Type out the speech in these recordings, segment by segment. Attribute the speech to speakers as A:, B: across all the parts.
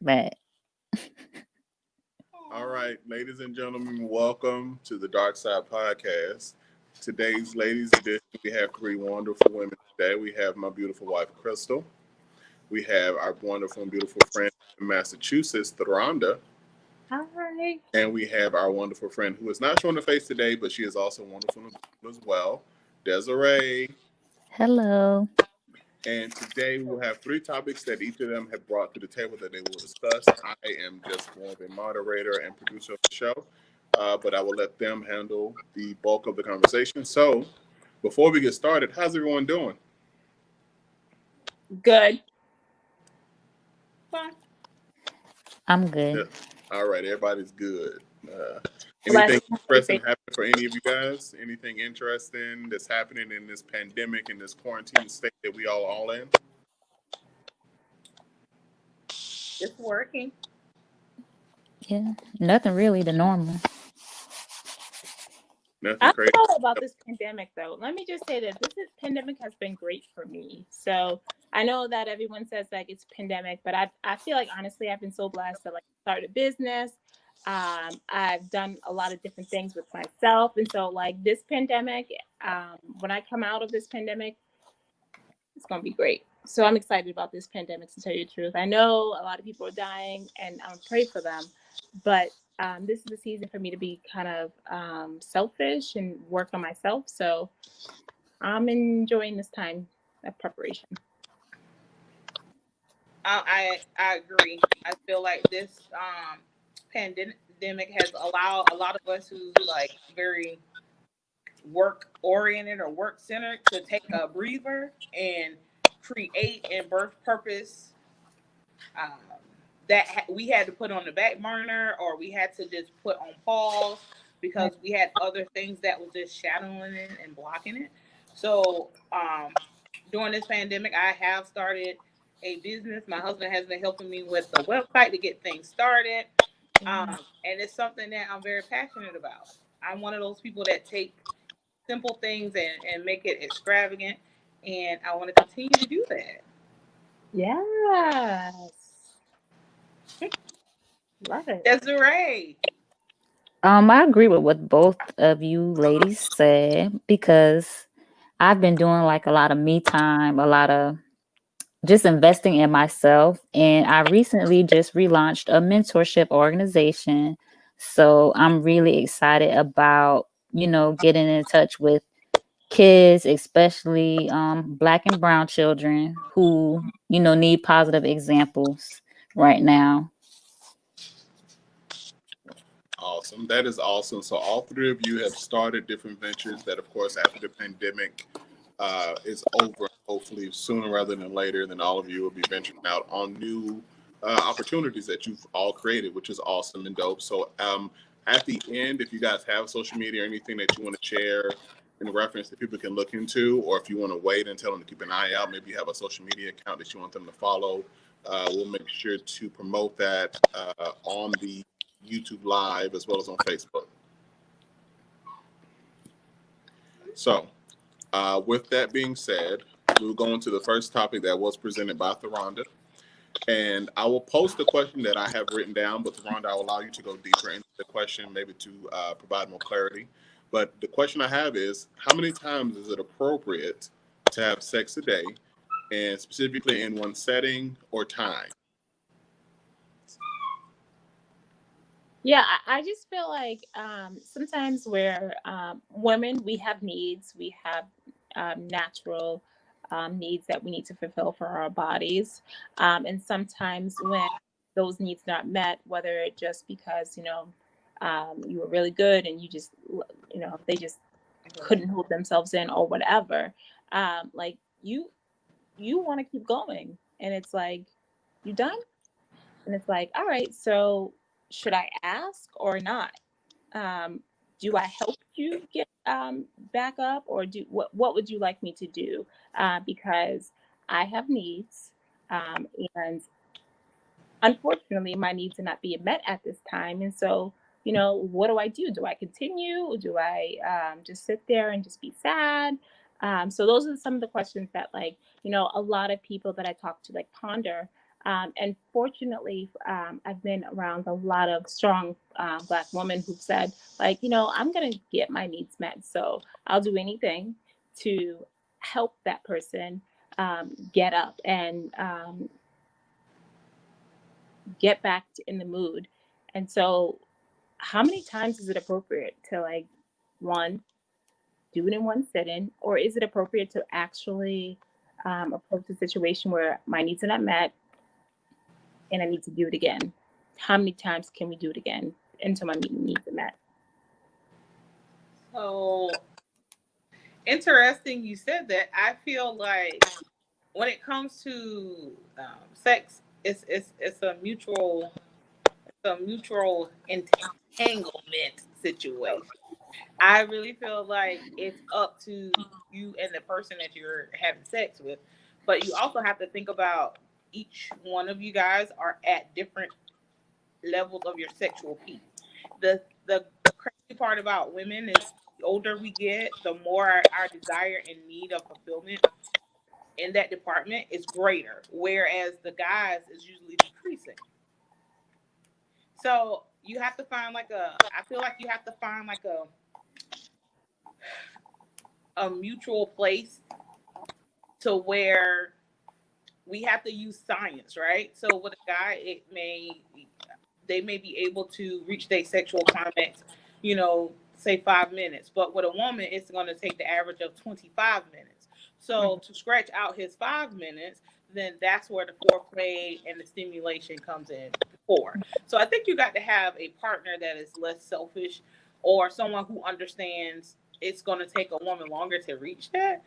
A: But
B: All right, ladies and gentlemen, welcome to the Darkside Podcast. Today's ladies edition, we have three wonderful women today. We have my beautiful wife, Crystal. We have our wonderful and beautiful friend in Massachusetts, Rhonda.
C: Hi.
B: And we have our wonderful friend who is not showing her face today, but she is also wonderful as well, Desiree.
A: hello.
B: And today we'll have three topics that each of them have brought to the table that they will discuss. I am just more of a moderator and producer of the show, but I will let them handle the bulk of the conversation. So before we get started, how's everyone doing?
C: Good. Fine.
A: I'm
B: Yeah.
A: good.
B: All right, everybody's good. Uh,
C: Bless.
B: anything interesting happening for any of you guys? Anything interesting that's happening in this pandemic, in this quarantine state that we all in?
C: Just working.
A: Yeah, nothing really the normal.
B: Nothing
C: I
B: crazy.
C: don't know about this pandemic though. Let me just say that pandemic has been great for me. So I know that everyone says like it's pandemic, but I feel like honestly I've been so blessed to like start a business. I've done a lot of different things with myself, and so like this pandemic, when I come out of this pandemic, it's gonna be great. So I'm excited about this pandemic, to tell you the truth. I know a lot of people are dying, and I pray for them, but this is a season for me to be kind of selfish and work on myself. So I'm enjoying this time of preparation.
D: I agree. I feel like this pandemic has allowed a lot of us who's like very work oriented or work centered to take a breather and create and birth purpose um, we had to put on the back burner or we had to just put on pause because we had other things that was just shadowing it and blocking it. So during this pandemic, I have started a business. My husband has been helping me with the website to get things started. And it's something that I'm very passionate about. I'm one of those people that take simple things and make it extravagant. And I want to continue to do that.
C: Yes. Love it.
D: Desiree.
A: I agree with what both of you ladies said because I've been doing like a lot of me time, a lot of just investing in myself, and I recently just relaunched a mentorship organization. So I'm really excited about, getting in touch with kids, especially black and brown children who, need positive examples right now.
B: Awesome. That is awesome. So all three of you have started different ventures that, of course, after the pandemic is over, hopefully sooner rather than later, then all of you will be venturing out on new opportunities that you've all created, which is awesome and dope. So at the end, if you guys have social media or anything that you want to share in reference that people can look into, or if you want to wait and tell them to keep an eye out, maybe you have a social media account that you want them to follow, we'll make sure to promote that on the YouTube Live as well as on Facebook. So, with that being said, we'll go into the first topic that was presented by Rhonda. And I will post the question that I have written down, but Rhonda, I will allow you to go deeper into the question, maybe to provide more clarity. But the question I have is, how many times is it appropriate to have sex a day, and specifically in one setting or time?
C: Yeah, I just feel like sometimes we're women, we have needs, we have natural needs that we need to fulfill for our bodies. And sometimes when those needs not met, whether it just because, you were really good and you just, they just couldn't hold themselves in or whatever, like you want to keep going. And it's like, you done? And it's like, all right, so should I ask or not? Um, do I help you get back up, or what would you like me to do? Because I have needs, and unfortunately, my needs are not being met at this time. And so, what do I do? Do I continue? Do I just sit there and just be sad? So those are some of the questions that, like, a lot of people that I talk to like ponder. And fortunately, I've been around a lot of strong Black women who've said, like, I'm going to get my needs met. So I'll do anything to help that person get up and get back in the mood. And so, how many times is it appropriate to, like, one, do it in one sitting, or is it appropriate to actually approach the situation where my needs are not met and I need to do it again? How many times can we do it again until my needs are met?
D: So interesting you said that. I feel like when it comes to sex, it's a mutual entanglement situation. I really feel like it's up to you and the person that you're having sex with, but you also have to think about each one of you guys are at different levels of your sexual peak. The crazy part about women is the older we get, the more our desire and need of fulfillment in that department is greater, whereas the guys is usually decreasing. So you have to find I feel like you have to find like a mutual place to where we have to use science, right? So with a guy, they may be able to reach their sexual climax, say 5 minutes, but with a woman, it's going to take the average of 25 minutes. So to scratch out his 5 minutes, then that's where the foreplay and the stimulation comes in for. So I think you got to have a partner that is less selfish, or someone who understands it's going to take a woman longer to reach that.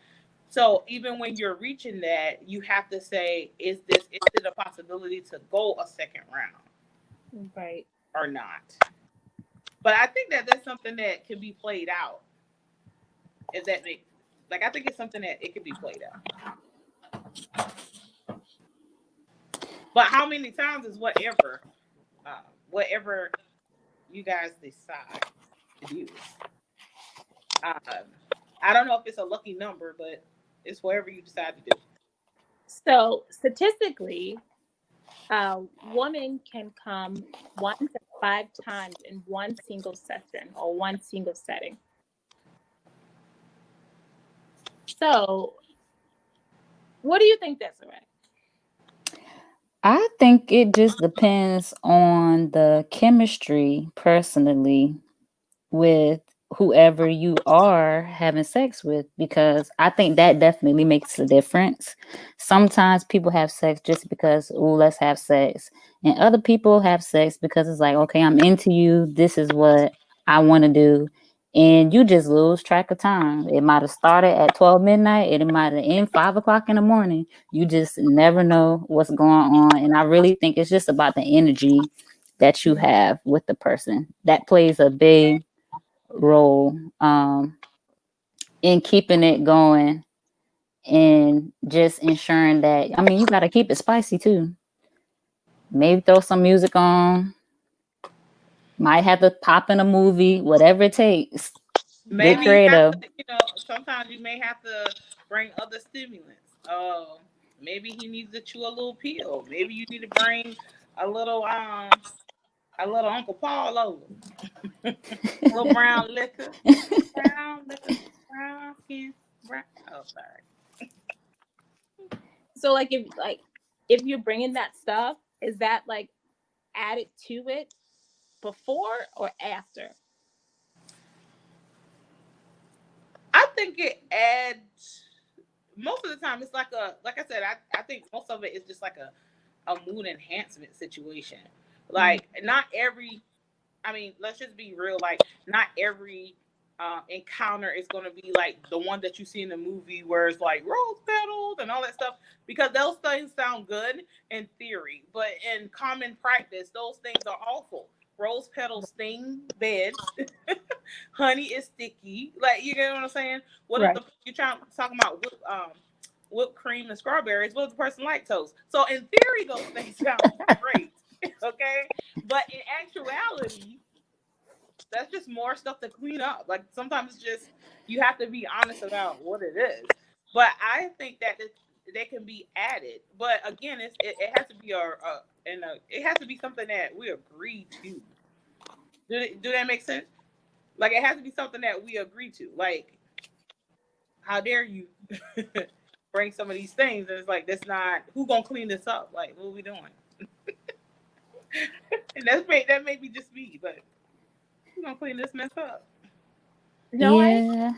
D: So even when you're reaching that, you have to say, is it a possibility to go a second round?
C: Right.
D: Or not? But I think that that's something that can be played out. If that makes, like, I think it's something that it could be played out. But how many times is whatever you guys decide to do. I don't know if it's a lucky number, but it's whatever you decide to do.
C: So statistically, a woman can come 1 to 5 times in one single session or one single setting. So, what do you think, Desiree?
A: I think it just depends on the chemistry personally with whoever you are having sex with, because I think that definitely makes a difference. Sometimes people have sex just because, oh, let's have sex. And other people have sex because it's like, okay, I'm into you. This is what I want to do. And you just lose track of time. It might have started at 12 midnight. It might have ended 5 o'clock in the morning. You just never know what's going on. And I really think it's just about the energy that you have with the person. That plays a big role in keeping it going and just ensuring that, I mean, you got to keep it spicy too. Maybe throw some music on, might have to pop in a movie, whatever it takes.
D: Maybe
A: Get
D: you have
A: creative.
D: to, sometimes you may have to bring other stimulants. Maybe he needs to chew a little pill. Maybe you need to bring a little Uncle Paul over. A little brown liquor. Brown liquor. Brown skin. Brown. Oh, sorry.
C: So, if you're bringing that stuff, is that like added to it before or after?
D: I think it adds. Most of the time, it's like I said, I think most of it is just like a mood enhancement situation. Like, not every, I mean, let's just be real. Like, not every encounter is going to be like the one that you see in the movie where it's like rose petals and all that stuff, because those things sound good in theory, but in common practice, those things are awful. Rose petals sting beds. Honey is sticky. Like, you get what I'm saying? What
C: Right.
D: if you're talking about whipped cream and strawberries? What if the person lactose? So in theory, those things sound great. Okay, but in actuality, that's just more stuff to clean up. Like, sometimes it's just, you have to be honest about what it is. But I think that they can be added. But again, it has to be it has to be something that we agree to. Do that make sense? Like it has to be something that we agree to. Like, how dare you bring some of these things? And it's like, that's not, who gonna clean this up? Like, what are we doing? And that may be just me, but who gonna clean this mess up?
C: No,
A: Yeah.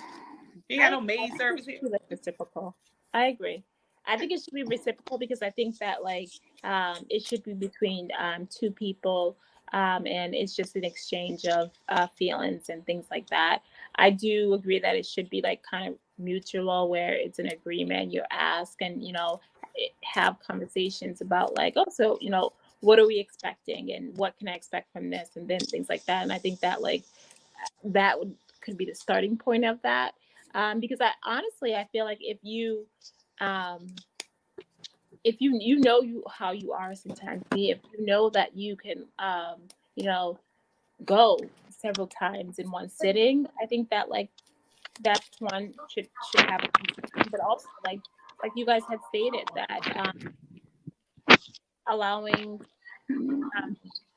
D: You got no maid service here.
C: Like reciprocal. I agree. I think it should be reciprocal because I think that like it should be between two people, and it's just an exchange of feelings and things like that. I do agree that it should be like kind of mutual, where it's an agreement. You ask and have conversations about like, oh, so what are we expecting and what can I expect from this, and then things like that. And I think that like that could be the starting point of that. Because I honestly, I feel like if you know how you are sometimes, if you know that you can go seveal times in one sitting, I think that like that's one should have, but also like you guys had stated that allowing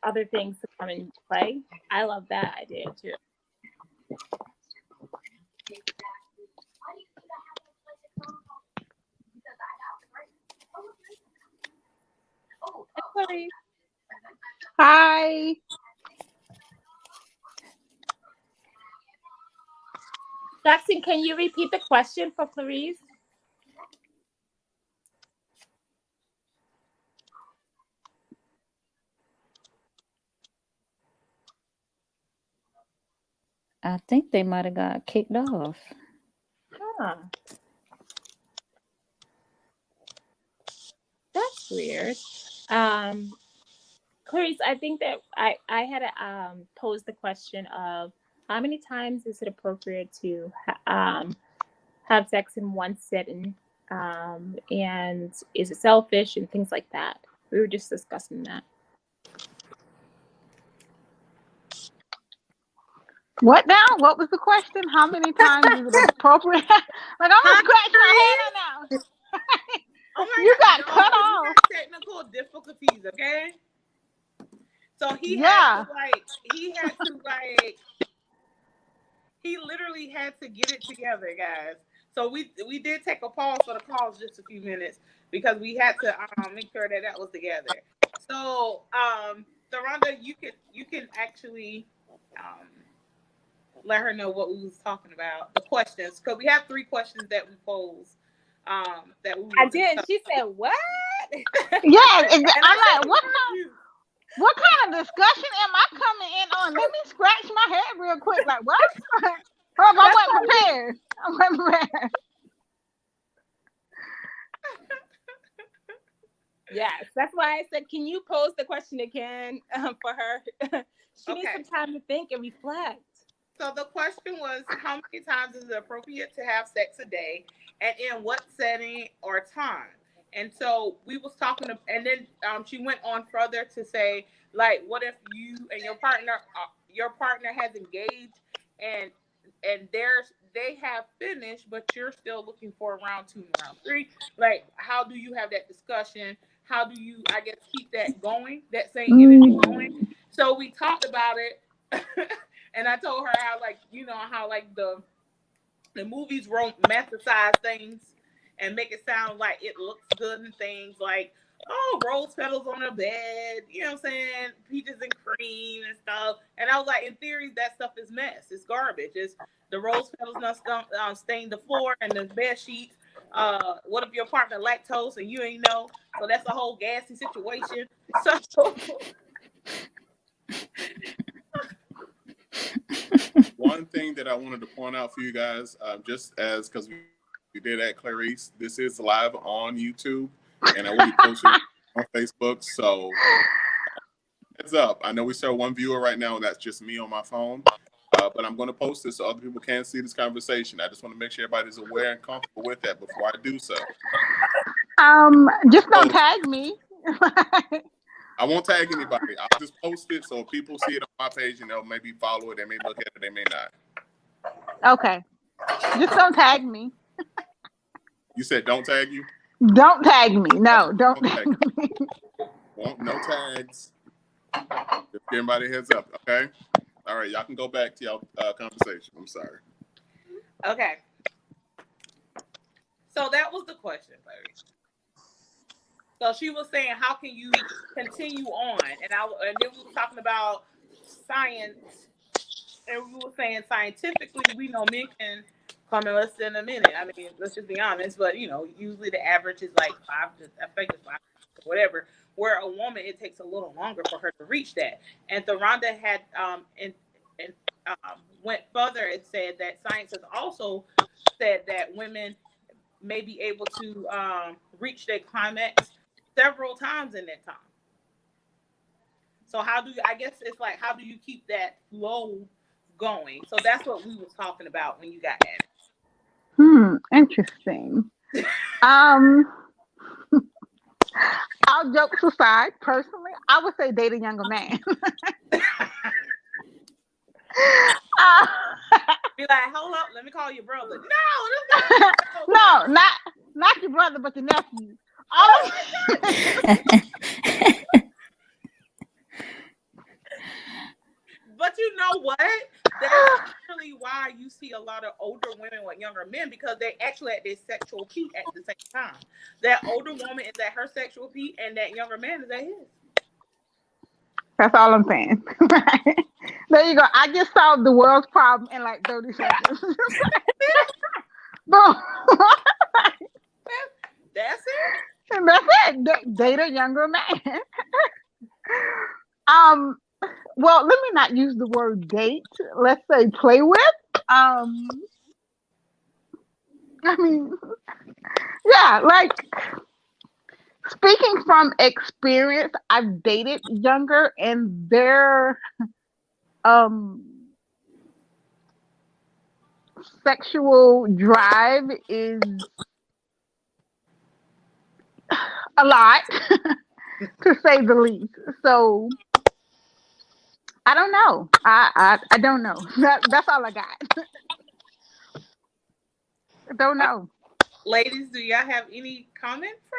C: other things to come into play. I love that idea too.
E: Hi.
C: Jackson, can you repeat the question for Clarice?
A: I think they might have got kicked off.
C: Huh. That's weird. Clarice, I think that I had to pose the question of how many times is it appropriate to have sex in one sitting, and is it selfish and things like that. We were just discussing that.
E: What now? What was the question? How many times is it appropriate? Like, I'm gonna scratch my head now.
D: Oh my
E: You
D: God,
E: got cut
D: you
E: off.
D: got technical difficulties, okay? So he literally had to get it together, guys. So we did take a pause for the calls just a few minutes because we had to make sure that was together. So Deronda, you can actually let her know what we was talking about, the questions, because we have 3 questions that we posed. That we
C: I did. She said, "What?"
E: Yeah, I'm like, what kind of discussion am I coming in on? Let me scratch my head real quick. Like, what? Herb, I wasn't prepared.
C: Yes, that's why I said, can you pose the question again for her? She needs some time to think and reflect.
D: So the question was, how many times is it appropriate to have sex a day, and in what setting or time? And so we was talking, and then she went on further to say, like, what if you and your partner has engaged and they have finished, but you're still looking for round 2 and round 3? Like, how do you have that discussion? How do you, I guess, keep that going, that same energy going? So we talked about it. And I told her how, like, how like the movies romanticize things and make it sound like it looks good, and things like, oh, rose petals on the bed, you know what I'm saying, peaches and cream and stuff. And I was like, in theory, that stuff is mess. It's garbage. It's the rose petals not stain the floor and the bed sheets. What if your partner lactose and you ain't know? So that's a whole gassy situation. So
B: one thing that I wanted to point out for you guys, just as because we did at Clarice, this is live on YouTube, and I will be posting it on Facebook. So heads up. I know we saw one viewer right now, and that's just me on my phone. But I'm going to post this so other people can see this conversation. I just want to make sure everybody's aware and comfortable with that before I do so.
E: Just don't tag me.
B: I won't tag anybody. I'll just post it so if people see it on my page and they'll maybe follow it. They may look at it. They may not.
E: Okay. Just don't tag me.
B: You said don't tag you?
E: Don't tag me. No, don't
B: Okay.
E: tag me.
B: No tags. Just give everybody a heads up, okay? All right, y'all can go back to y'all conversation. I'm sorry.
D: Okay. So that was the question, baby. So she was saying, how can you continue on? And then we were talking about science, and we were saying scientifically, we know men can come in less than a minute. I mean, let's just be honest. But usually the average is like 5 to, I think it's 5, whatever. Where a woman, it takes a little longer for her to reach that. And Rhonda had went further and said that science has also said that women may be able to reach their climax several times in that time. So how do you keep that flow going? So that's what we was talking about when you got at it.
E: Interesting. All jokes aside, personally, I would say date a younger man.
D: Be like, hold up, let me call your brother.
E: No, not your brother, but your nephew.
D: But you know what? That's actually why you see a lot of older women with younger men, because they actually at their sexual peak at the same time. That older woman is at her sexual peak, and that younger man is at his.
E: That's all I'm saying. There you go. I just solved the world's problem in like 30 seconds. Boom.
D: That's it.
E: And that's it. Date a younger man. Well, let me not use the word date. Let's say play with. I mean, yeah, like speaking from experience, I've dated younger, and their sexual drive is a lot, to say the least. So I don't know. I don't know. That's all I got. I don't know.
D: Ladies, do y'all have any comment for?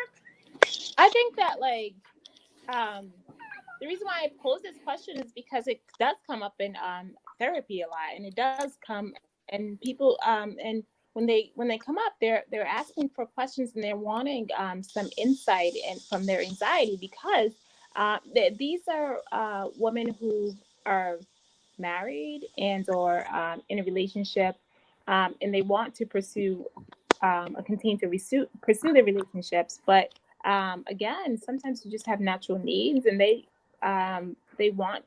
C: I think that the reason why I pose this question is because it does come up in therapy a lot, and it does come, and people and when they come up, they're asking for questions, and they're wanting some insight and from their anxiety, because these are women who are married and or in a relationship, and they want to pursue or continue to pursue their relationships, but again, sometimes you just have natural needs, and they want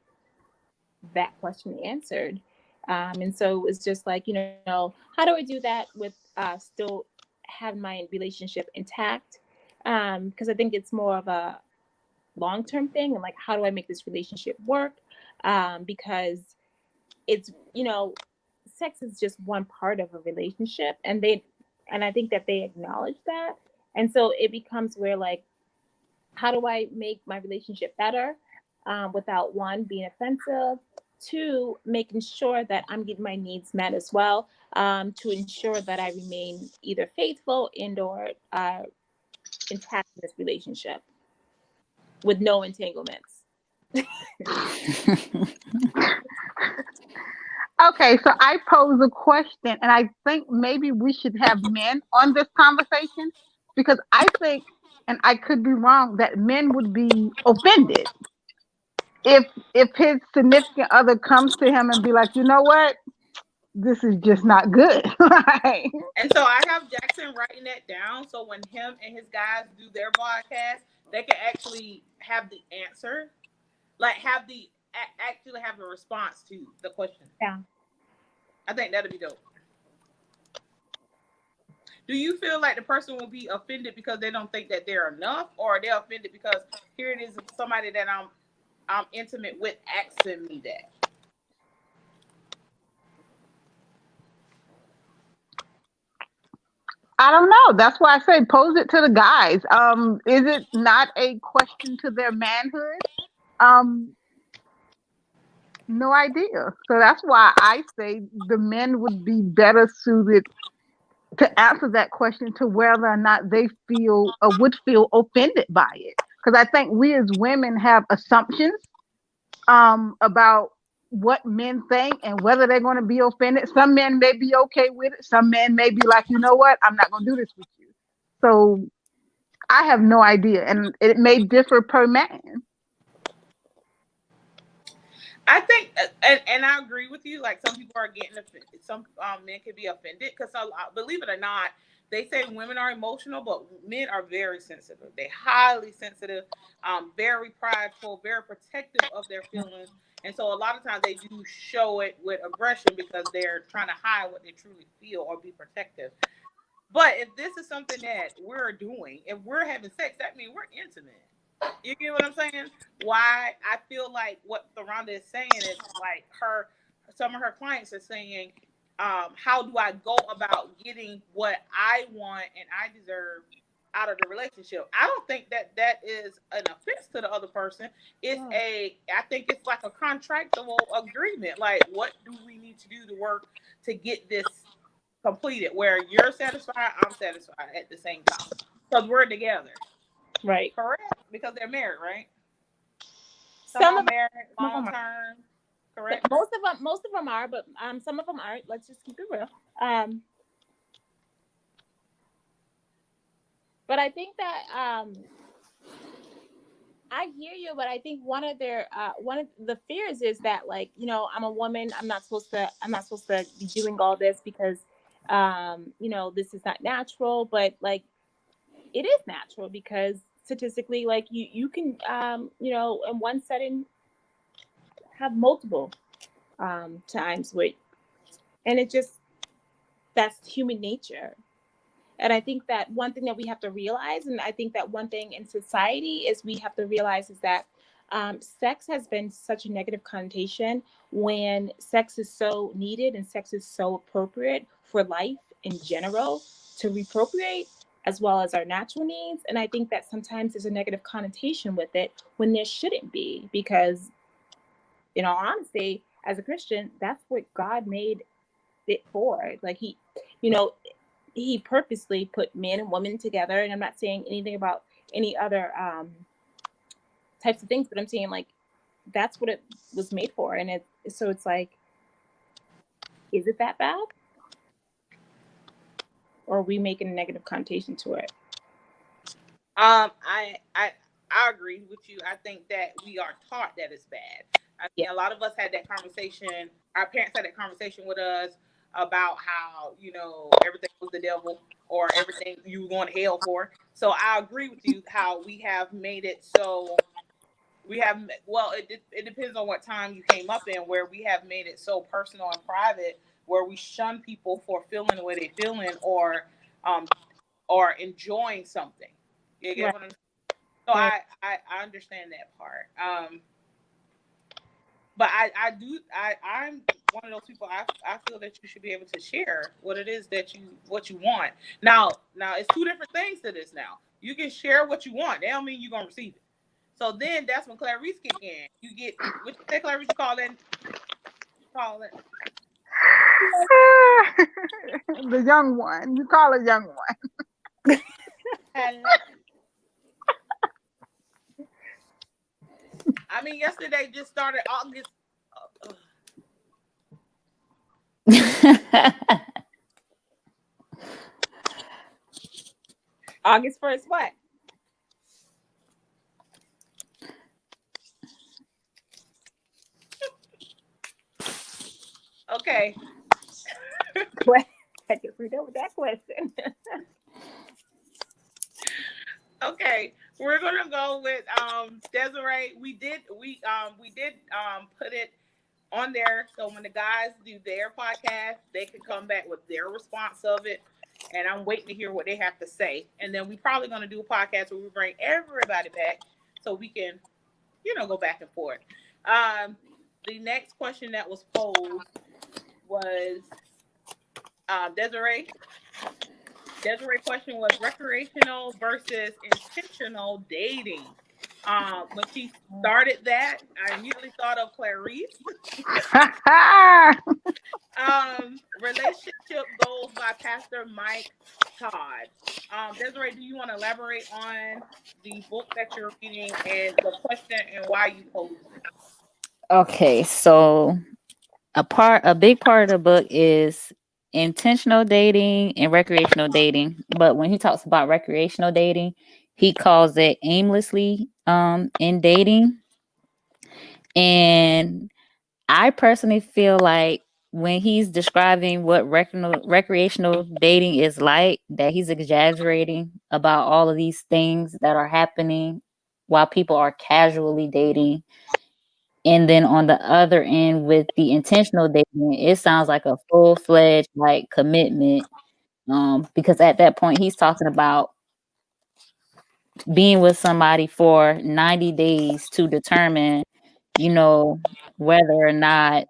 C: that question answered. And so it's just like, how do I do that with still have my relationship intact? Because I think it's more of a long-term thing, and like, how do I make this relationship work? Because it's, sex is just one part of a relationship, and I think that they acknowledge that. And so it becomes where, like, how do I make my relationship better without, one, being offensive, two, making sure that I'm getting my needs met as well, to ensure that I remain either faithful and or intact in this relationship with no entanglements.
E: Okay, so I pose a question, and I think maybe we should have men on this conversation, because I think, and I could be wrong, that men would be offended if his significant other comes to him and be like, you know what, this is just not good. Right?
D: And so I have Jackson writing that down, so when him and his guys do their podcast, they can actually have the answer, like actually have a response to the question.
C: Yeah,
D: I think that'd be dope. Do you feel like the person will be offended because they don't think that they're enough, or they're offended because here it is, somebody that I'm intimate with asking me that?
E: I don't know. That's why I say pose it to the guys. Is it not a question to their manhood? No idea. So that's why I say the men would be better suited to answer that question to whether or not they feel or would feel offended by it. Because I think we as women have assumptions about what men think and whether they're going to be offended. Some men may be okay with it. Some men may be like, you know what, I'm not going to do this with you. So I have no idea, and it may differ per man.
D: I think, and I agree with you. Like some people are getting offended. Some men can be offended because, believe it or not, they say women are emotional, but men are very sensitive. They're highly sensitive, very prideful, very protective of their feelings. And so a lot of times they do show it with aggression because they're trying to hide what they truly feel or be protective. But if this is something that we're doing, if we're having sex, that means we're intimate. You get what I'm saying? Why I feel like what Rhonda is saying is like some of her clients are saying, how do I go about getting what I want and I deserve out of the relationship? I don't think that is an offense to the other person. I think it's like a contractual agreement. Like, what do we need to do to work to get this completed where you're satisfied, I'm satisfied at the same time because we're together,
C: right?
D: Correct, because they're married, right?
C: Some of them
D: married long term, correct.
C: Most of them are, but some of them aren't. Let's just keep it real. But I think that I hear you, but I think one of the fears is that, like, you know, I'm a woman, I'm not supposed to be doing all this because you know, this is not natural, but like it is natural because statistically, like you can you know, in one setting have multiple times with, and it just, that's human nature. And I think that one thing that we have to realize, and I think that one thing in society is we have to realize is that sex has been such a negative connotation when sex is so needed and sex is so appropriate for life in general to reappropriate as well as our natural needs. And I think that sometimes there's a negative connotation with it when there shouldn't be, because in all honesty, as a Christian, that's what God made it for. Like he, you know, he purposely put man and woman together. And I'm not saying anything about any other types of things, but I'm saying like that's what it was made for. And so it's like, is it that bad? Or are we making a negative connotation to it?
D: I agree with you. I think that we are taught that it's bad. I mean, a lot of us had that conversation. Our parents had that conversation with us about how, you know, everything was the devil or everything you were going to hell for. So I agree with you how we have made it so we have, well, it depends on what time you came up in, where we have made it so personal and private, where we shun people for feeling the way they're feeling or enjoying something. You get what I'm saying? So I understand that part. But I'm one of those people. I feel that you should be able to share what it is that what you want. Now it's two different things to this. Now you can share what you want. That don't mean you're gonna receive it. So then that's when Clarice kick in. You get what you say, Clarice? You call it.
E: The young one. You call it young one.
D: I mean, yesterday just started August.
C: August 1st, what?
D: Okay.
C: I guess we're done with that question.
D: Okay, we're gonna go with Desiree. We did put it on there so when the guys do their podcast, they can come back with their response of it. And I'm waiting to hear what they have to say. And then we're probably gonna do a podcast where we bring everybody back so we can, you know, go back and forth. The next question that was posed was Desiree. Desiree's question was recreational versus intentional dating. When she started that, I immediately thought of Clarice. Relationship Goals by Pastor Mike Todd. Desiree, do you want to elaborate on the book that you're reading and the question and why you posed it?
A: Okay, so a big part of the book is intentional dating and recreational dating. But when he talks about recreational dating, he calls it aimlessly in dating. And I personally feel like when he's describing what recreational dating is like, that he's exaggerating about all of these things that are happening while people are casually dating. And then on the other end, with the intentional dating, it sounds like a full fledged like commitment. Because at that point, he's talking about being with somebody for 90 days to determine, you know, whether or not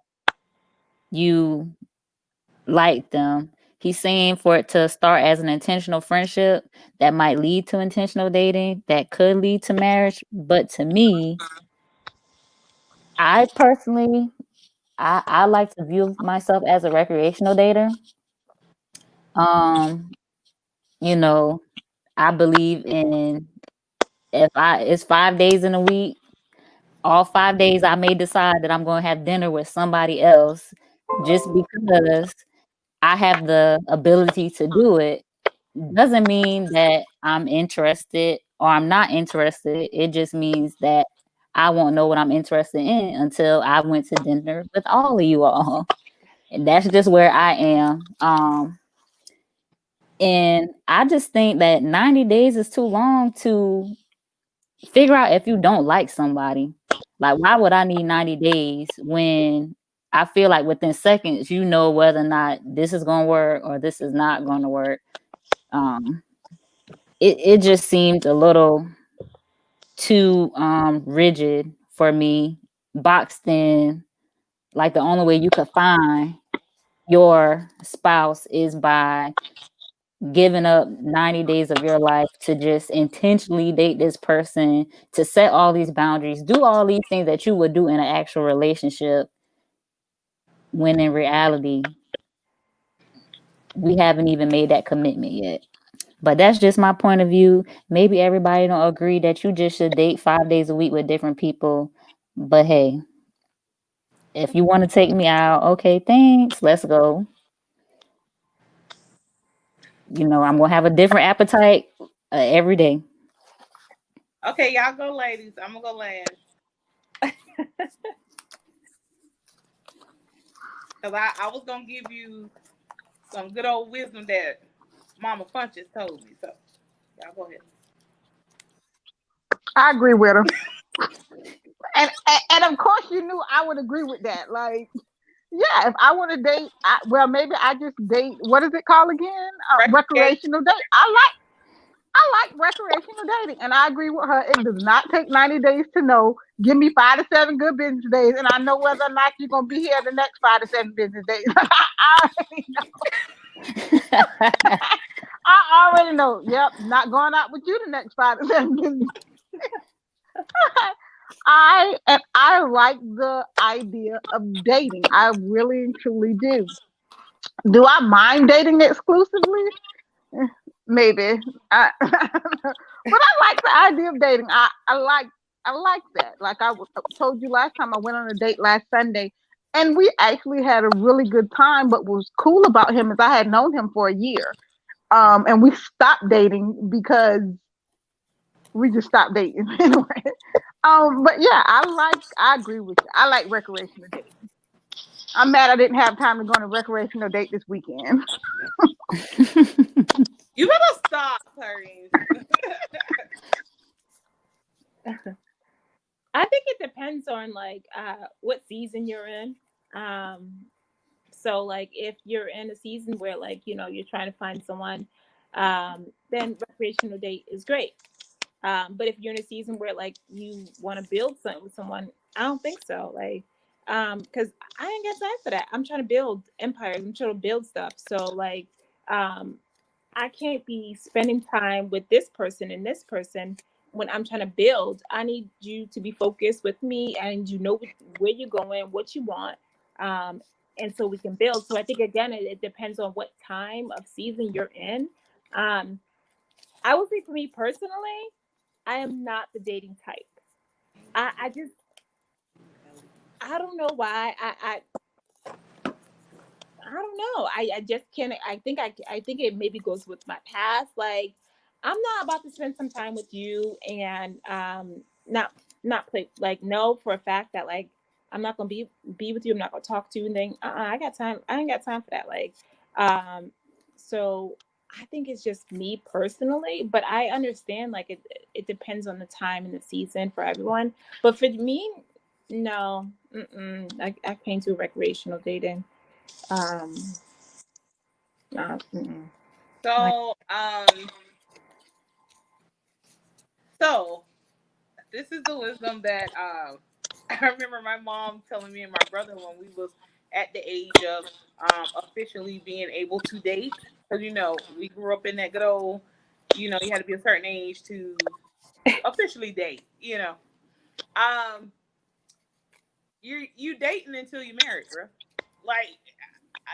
A: you like them. He's saying for it to start as an intentional friendship that might lead to intentional dating, that could lead to marriage. But to me, I personally, I like to view myself as a recreational dater. Um, you know, I believe in, if I it's 5 days in a week, all 5 days I may decide that I'm going to have dinner with somebody else just because I have the ability to do it. Doesn't mean that I'm interested or I'm not interested. It just means that I won't know what I'm interested in until I went to dinner with all of you all. And that's just where I am. And I just think that 90 days is too long to figure out if you don't like somebody. Like, why would I need 90 days when I feel like within seconds, you know whether or not this is going to work or this is not going to work? Um, it just seemed a little too rigid for me, boxed in. Like, the only way you could find your spouse is by giving up 90 days of your life to just intentionally date this person, to set all these boundaries, do all these things that you would do in an actual relationship, when in reality, we haven't even made that commitment yet. But that's just my point of view. Maybe everybody don't agree that you just should date 5 days a week with different people. But hey, if you want to take me out, okay, thanks. Let's go. I'm gonna have a different appetite every day.
D: Okay, y'all go, ladies. I'm gonna go land. Cause I was gonna give you some good old wisdom that Mama Funches told me. So y'all go ahead.
E: I agree with her. And of course you knew I would agree with that. Like, yeah, if I want to date, well, maybe I just date. What is it called again? Recreational date. I like recreational dating, and I agree with her. It does not take 90 days to know. Give me 5 to 7 good business days, and I know whether or not you're gonna be here the next 5 to 7 business days. I already know. I already know. Yep, not going out with you the next 5 to 7 business. I like the idea of dating. I really and truly do. Do I mind dating exclusively? Maybe. But I like the idea of dating. I like that. Like I told you last time, I went on a date last Sunday, and we actually had a really good time. But what was cool about him is I had known him for a year, and we stopped dating because we just stopped dating anyway. But yeah, I agree with you. I like recreational dating. I'm mad I didn't have time to go on a recreational date this weekend.
D: You better stop, Clarice.
C: I think it depends on what season you're in. So like if you're in a season where you're trying to find someone, then recreational date is great. But if you're in a season where you want to build something with someone, I don't think so. Because I ain't got time for that. I'm trying to build empires. I'm trying to build stuff. So I can't be spending time with this person and this person when I'm trying to build. I need you to be focused with me, and where you're going, what you want, and so we can build. So I think again, it depends on what time of season you're in. I would say for me personally, I am not the dating type. I just, I don't know why. I don't know. I just can't. I think it maybe goes with my past. Like, I'm not about to spend some time with you and not play, like, know for a fact that, like, I'm not gonna be with you. I'm not gonna talk to you and then I got time. I ain't got time for that. Like, so I think it's just me personally, but I understand, like, it depends on the time and the season for everyone. But for me, no, I can't do recreational dating. Um, like,
D: So, so this is the wisdom that I remember my mom telling me and my brother when we was at the age of officially being able to date. Because, we grew up in that good old, you had to be a certain age to officially date, you dating until you married, bro. Like,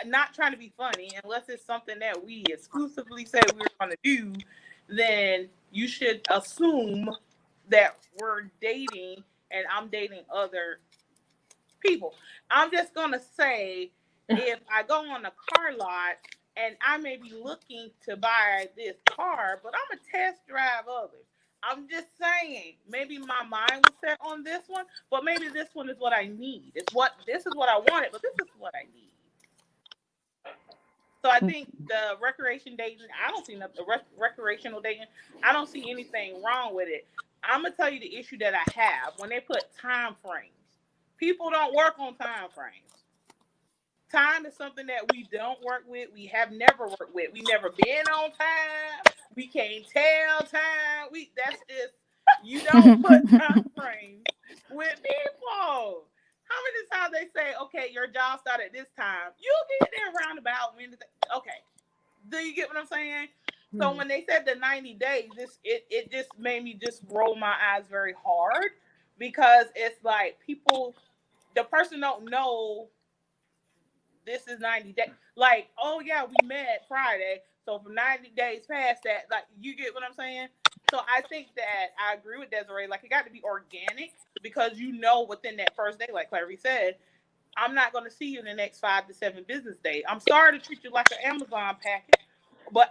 D: not trying to be funny, unless it's something that we exclusively said we were going to do, then you should assume that we're dating and I'm dating other people. I'm just going to say, if I go on a car lot and I may be looking to buy this car, but I'm going to test drive others. I'm just saying, maybe my mind was set on this one, but maybe this one is what I need. This is what I wanted, but this is what I need. So I think the recreational dating, I don't see nothing. Recreational dating, I don't see anything wrong with it. I'm gonna tell you the issue that I have when they put time frames. People don't work on time frames. Time is something that we don't work with. We have never worked with. We never been on time. We can't tell time. That's just, you don't put time frames with people. How many times they say, okay, your job started this time? You'll get there roundabout. Okay. Do you get what I'm saying? Mm-hmm. So when they said the 90 days, it just made me just roll my eyes very hard, because it's like the person don't know this is 90 days. Like, oh yeah, we met Friday. So for 90 days past that, like, you get what I'm saying? So I think that I agree with Desiree. Like, it got to be organic, because within that first day, like Clary said, I'm not going to see you in the next 5 to 7 business days. I'm sorry to treat you like an Amazon package, but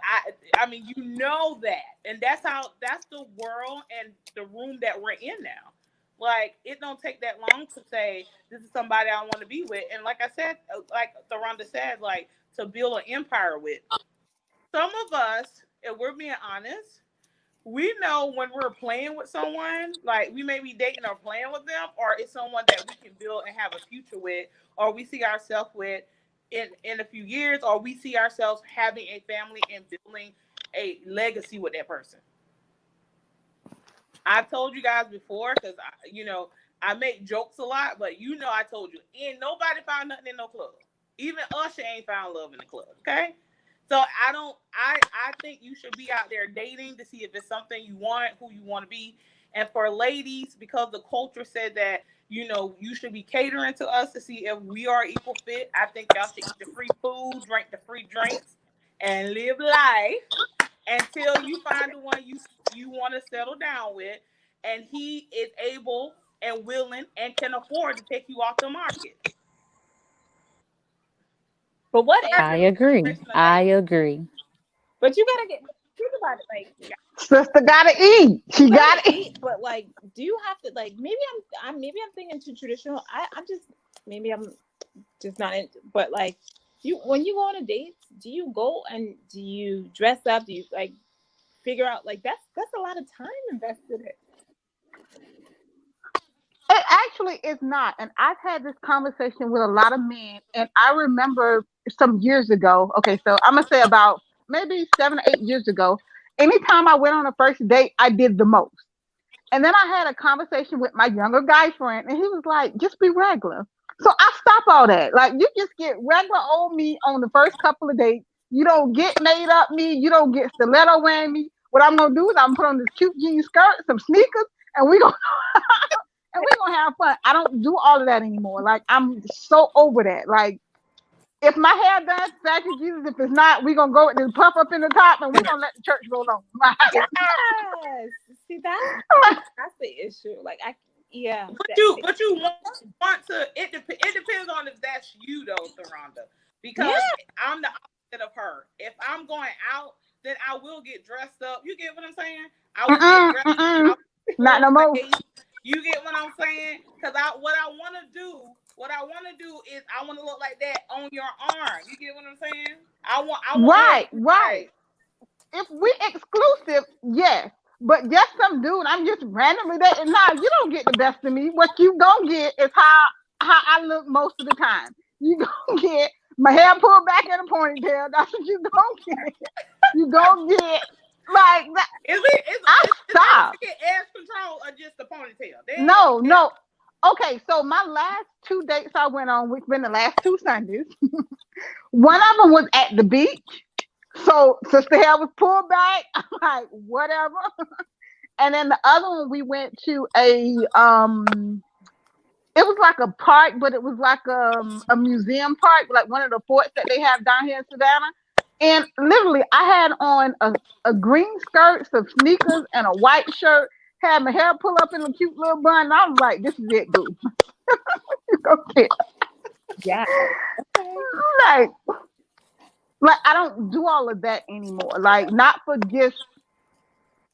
D: I mean, that. And that's the world and the room that we're in now. Like, it don't take that long to say, this is somebody I want to be with. And like I said, like Tharonda said, like, to build an empire with. Some of us, if we're being honest, we know when we're playing with someone, like, we may be dating or playing with them, or it's someone that we can build and have a future with, or we see ourselves with in a few years, or we see ourselves having a family and building a legacy with that person. I've told you guys before, because I make jokes a lot, but I told you, ain't nobody found nothing in no club. Even Usher ain't found love in the club. Okay. So I think you should be out there dating to see if it's something you want, who you want to be. And for ladies, because the culture said that, you should be catering to us to see if we are equal fit, I think y'all should eat the free food, drink the free drinks, and live life until you find the one you want to settle down with, and he is able and willing and can afford to take you off the market.
C: But what?
A: I agree.
C: But you gotta think about it, like,
E: sister gotta eat. She gotta eat.
C: But, like, do you have to, like, maybe I'm thinking too traditional. I'm just not into. But, like, when you go on a date, do you go and do you dress up? Do you, like, figure out, like, that's a lot of time invested in it.
E: It actually is not. And I've had this conversation with a lot of men. And I remember some years ago, okay, so I'm going to say about maybe 7 or 8 years ago, anytime I went on a first date, I did the most. And then I had a conversation with my younger guy friend, and he was like, just be regular. So I stop all that. Like, you just get regular old me on the first couple of dates. You don't get made up me. You don't get stiletto wearing me. What I'm going to do is I'm going to put on this cute jean skirt, some sneakers, and we're going to have fun. I don't do all of that anymore. Like, I'm so over that. Like, if my hair done, thank you, Jesus. If it's not, we're gonna go with this puff up in the top and we're gonna let the church go on.
C: Yes. See, that's the issue. Like yeah.
D: But you want to. It depends on if that's you though, Sharonda. Because I'm the opposite of her. If I'm going out, then I will get dressed up. You get what I'm saying? I will get dressed up.
E: Not no more.
D: You get what I'm saying? Because what I want to do is I want to look like that on your arm. You get what I'm saying? I want
E: right. If we exclusive, yes. But just some dude, I'm just randomly dating. Nah, you don't get the best of me. What you gonna get is how I look most of the time. You gonna get my hair pulled back in a ponytail. That's what you gonna get. You gonna get like that.
D: I stop. Get ass control or just the ponytail?
E: No. Okay, so my last 2 dates I went on, which been the last 2 Sundays. One of them was at the beach. So sister hair was pulled back. I'm like, whatever. And then the other one we went to it was like a park, but it was like a museum park, like one of the forts that they have down here in Savannah. And literally I had on a green skirt, some sneakers, and a white shirt, had my hair pulled up in a cute little bun, and I was like, this is it, dude. Okay.
C: Yeah.
E: Like I don't do all of that anymore. Like not for just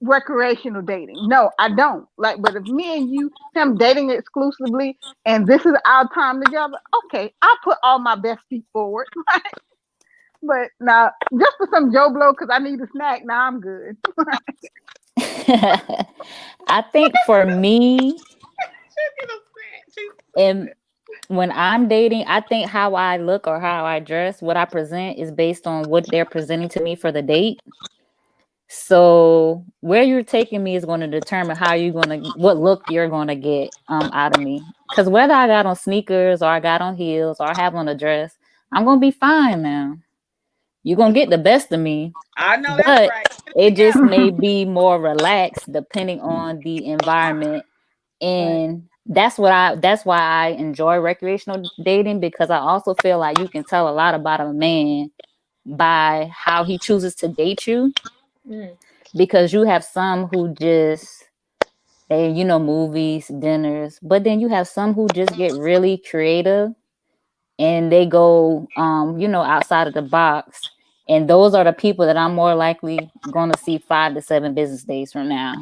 E: recreational dating. No, I don't. Like, but if me and you, him dating exclusively, and this is our time together, okay, I'll put all my best feet forward. But now, just for some Joe Blow, because I need a snack. Now I'm good.
A: I think for me, and when I'm dating, I think how I look or how I dress, what I present is based on what they're presenting to me for the date. So where you're taking me is going to determine what look you're going to get out of me. Because whether I got on sneakers or I got on heels or I have on a dress, I'm going to be fine now. You're going to get the best of me.
D: I know
A: but
D: that's right.
A: It just may be more relaxed depending on the environment. And that's why I enjoy recreational dating, because I also feel like you can tell a lot about a man by how he chooses to date you. Because you have some who just movies, dinners, but then you have some who just get really creative and they go outside of the box, and those are the people that I'm more likely going to see 5 to 7 business days from now.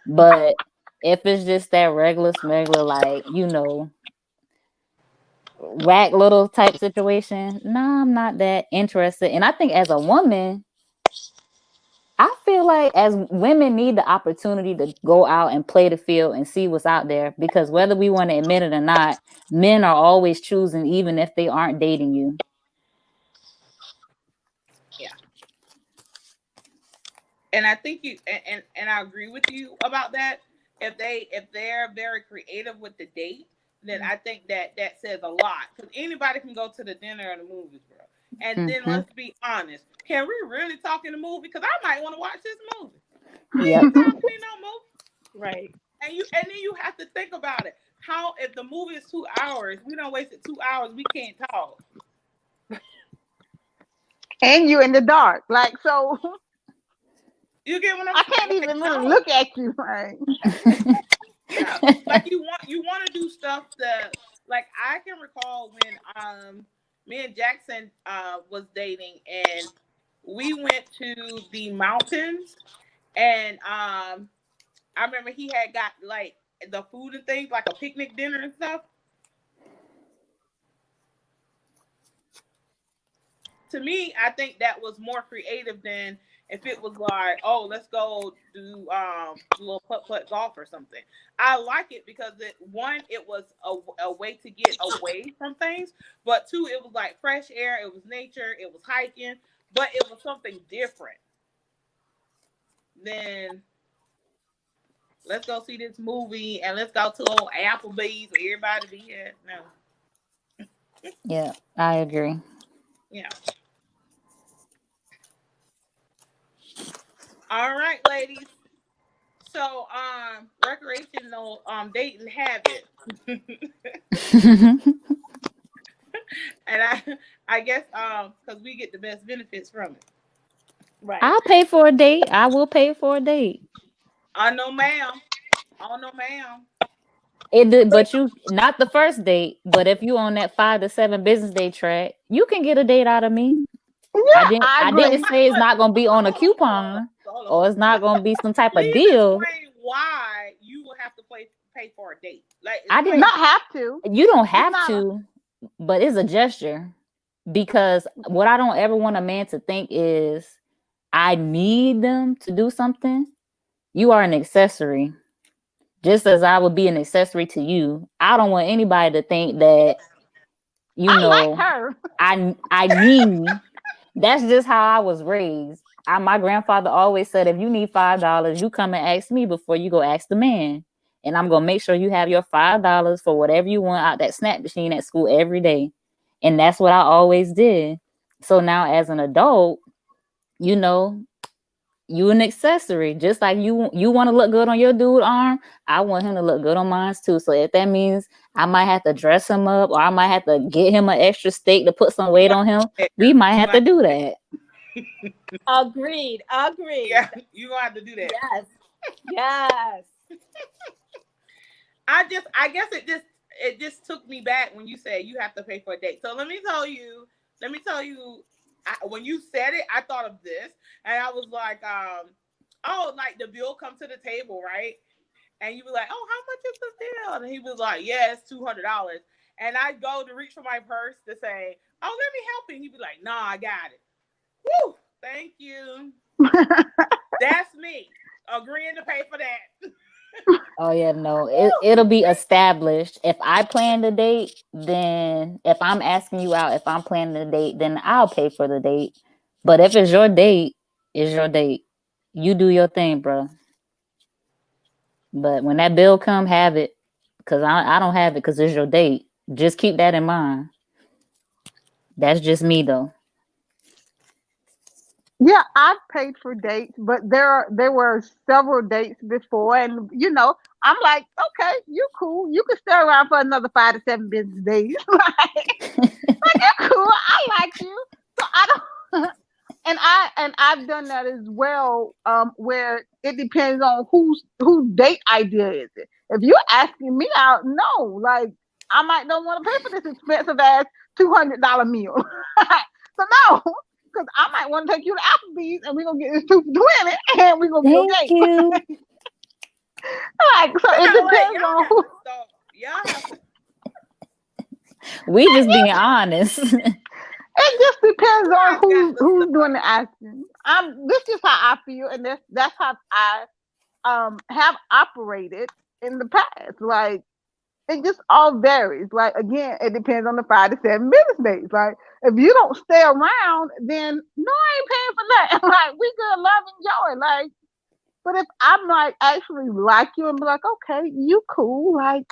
A: But if it's just that regular like whack little type situation, no, I'm not that interested. And I think as a woman, I feel like as women need the opportunity to go out and play the field and see what's out there, because whether we want to admit it or not, men are always choosing, even if they aren't dating you.
D: Yeah. And I think and I agree with you about that. If they're very creative with the date, then I think that says a lot. Because anybody can go to the dinner or the movies, bro. And then let's be honest. Can we really talk in the movie? Because I might want to watch this movie.
A: Yeah.
C: Right.
D: And then you have to think about it. How if the movie is 2 hours, we don't wasted 2 hours, we can't talk.
E: And you in the dark. Like, so
D: you get what I'm saying?
E: I can't even really look at you. Right?
D: Yeah. Like you want to do stuff that, like, I can recall when me and Jackson was dating, and we went to the mountains, and I remember he had got like the food and things, like a picnic dinner and stuff. To me, I think that was more creative than if it was like, oh, let's go do a little putt-putt golf or something. I like it because it was a way to get away from things, but 2, it was like fresh air, it was nature, it was hiking, but it was something different than let's go see this movie and let's go to old Applebee's where everybody be at. No.
A: Yeah, I agree.
D: Yeah. All right, ladies. So, recreational dating habit. And I guess because we get the best benefits from it.
C: Right.
A: I'll pay for a date. I will pay for a date.
D: No, ma'am. Oh no, ma'am.
A: It did, but you not the first date. But if you on that 5 to 7 business day track, you can get a date out of me.
E: Yeah, I
A: I
E: agree.
A: didn't say it's not gonna be on a coupon or it's not gonna be some type of
D: Please
A: deal.
D: explain why you will have to pay for a date. Like,
A: I didn't.
E: Not have to.
A: You don't
E: It's
A: have
E: not.
A: to, but it's a gesture. Because what I don't ever want a man to think is I need them to do something. You are an accessory. Just as I would be an accessory to you. I don't want anybody to think that, you
E: I like
A: know,
E: her.
A: I need. That's just how I was raised. My grandfather always said, if you need $5, you come and ask me before you go ask the man. And I'm gonna make sure you have your $5 for whatever you want out that snap machine at school every day. And that's what I always did. So now as an adult, you know, you an accessory. Just like you want to look good on your dude arm, I want him to look good on mine too. So if that means I might have to dress him up or I might have to get him an extra steak to put some weight on him, we might have to do that.
C: Agreed.
D: Yeah, you gonna have to do that.
C: Yes.
D: I guess it just took me back when you said you have to pay for a date. So let me tell you, when you said it, I thought of this, and I was like, like the bill come to the table, right? And you were like, oh, how much is the bill? And he was like, yeah, it's $200. And I go to reach for my purse to say, oh, let me help you. He'd be like, nah, I got it. Woo, thank you. That's me agreeing to pay for that.
A: Oh yeah, no, it'll be established. If I plan the date, then if I'm asking you out, if I'm planning the date, then I'll pay for the date. But if it's your date, it's your date. You do your thing, bro. But when that bill come, have it, because I don't have it because it's your date. Just keep that in mind. That's just me though.
E: Yeah, I've paid for dates, but there were several dates before, and I'm like, okay, you cool. You can stay around for another 5 to 7 business days. like you're cool. I like you, so I don't. And I've done that as well, where it depends on whose date idea is it. If you're asking me out, no, like I might don't want to pay for this expensive ass $200 meal. So no. Because I might want to take you to Applebee's and we're gonna get this 2 for 20 and we're gonna be
A: Thank
E: okay.
A: you.
E: Like, so it depends on who.
A: We just being honest.
E: It just depends on who's doing the asking. This is how I feel, and that's how I have operated in the past. Like it just all varies. Like again, it depends on the 5 to 7 business days. Like if you don't stay around, then no, I ain't paying for that. Like we good, love, enjoy. Like, but if I'm like actually like you and be like, okay, you cool, like,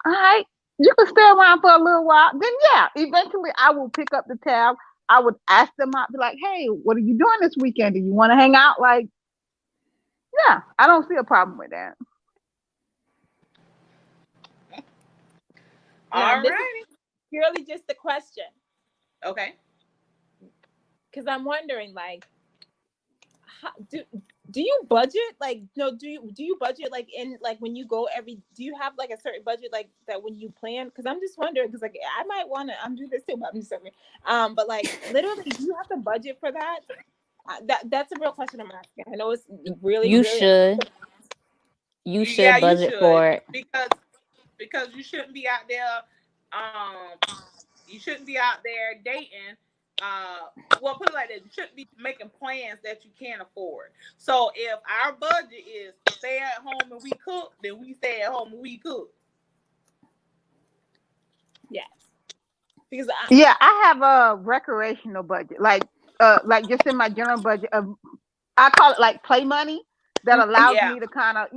E: all right, you can stay around for a little while. Then yeah, eventually I will pick up the tab. I would ask them out, be like, hey, what are you doing this weekend? Do you want to hang out? Like, yeah, I don't see a problem with that.
D: All
C: This is
D: right.
C: purely just a question,
D: Okay.
C: because I'm wondering, like, how, do you budget? Like, no, do you budget like in like when you go do you have like a certain budget like that when you plan? Because I'm just wondering, because like I might want to I'm doing this too, but I'm just saying, but like literally, do you have to budget for that? That's a real question I'm asking. I know it's really
A: You
C: really
A: should. You should budget for it.
D: Because you shouldn't be out there dating. Well, put it like this: you shouldn't be making plans that you can't afford. So if our budget is stay at home and we cook, then we stay at home and we cook.
C: yes, because
E: I have a recreational budget, like just in my general budget of, I call it like play money, that allows me to kind of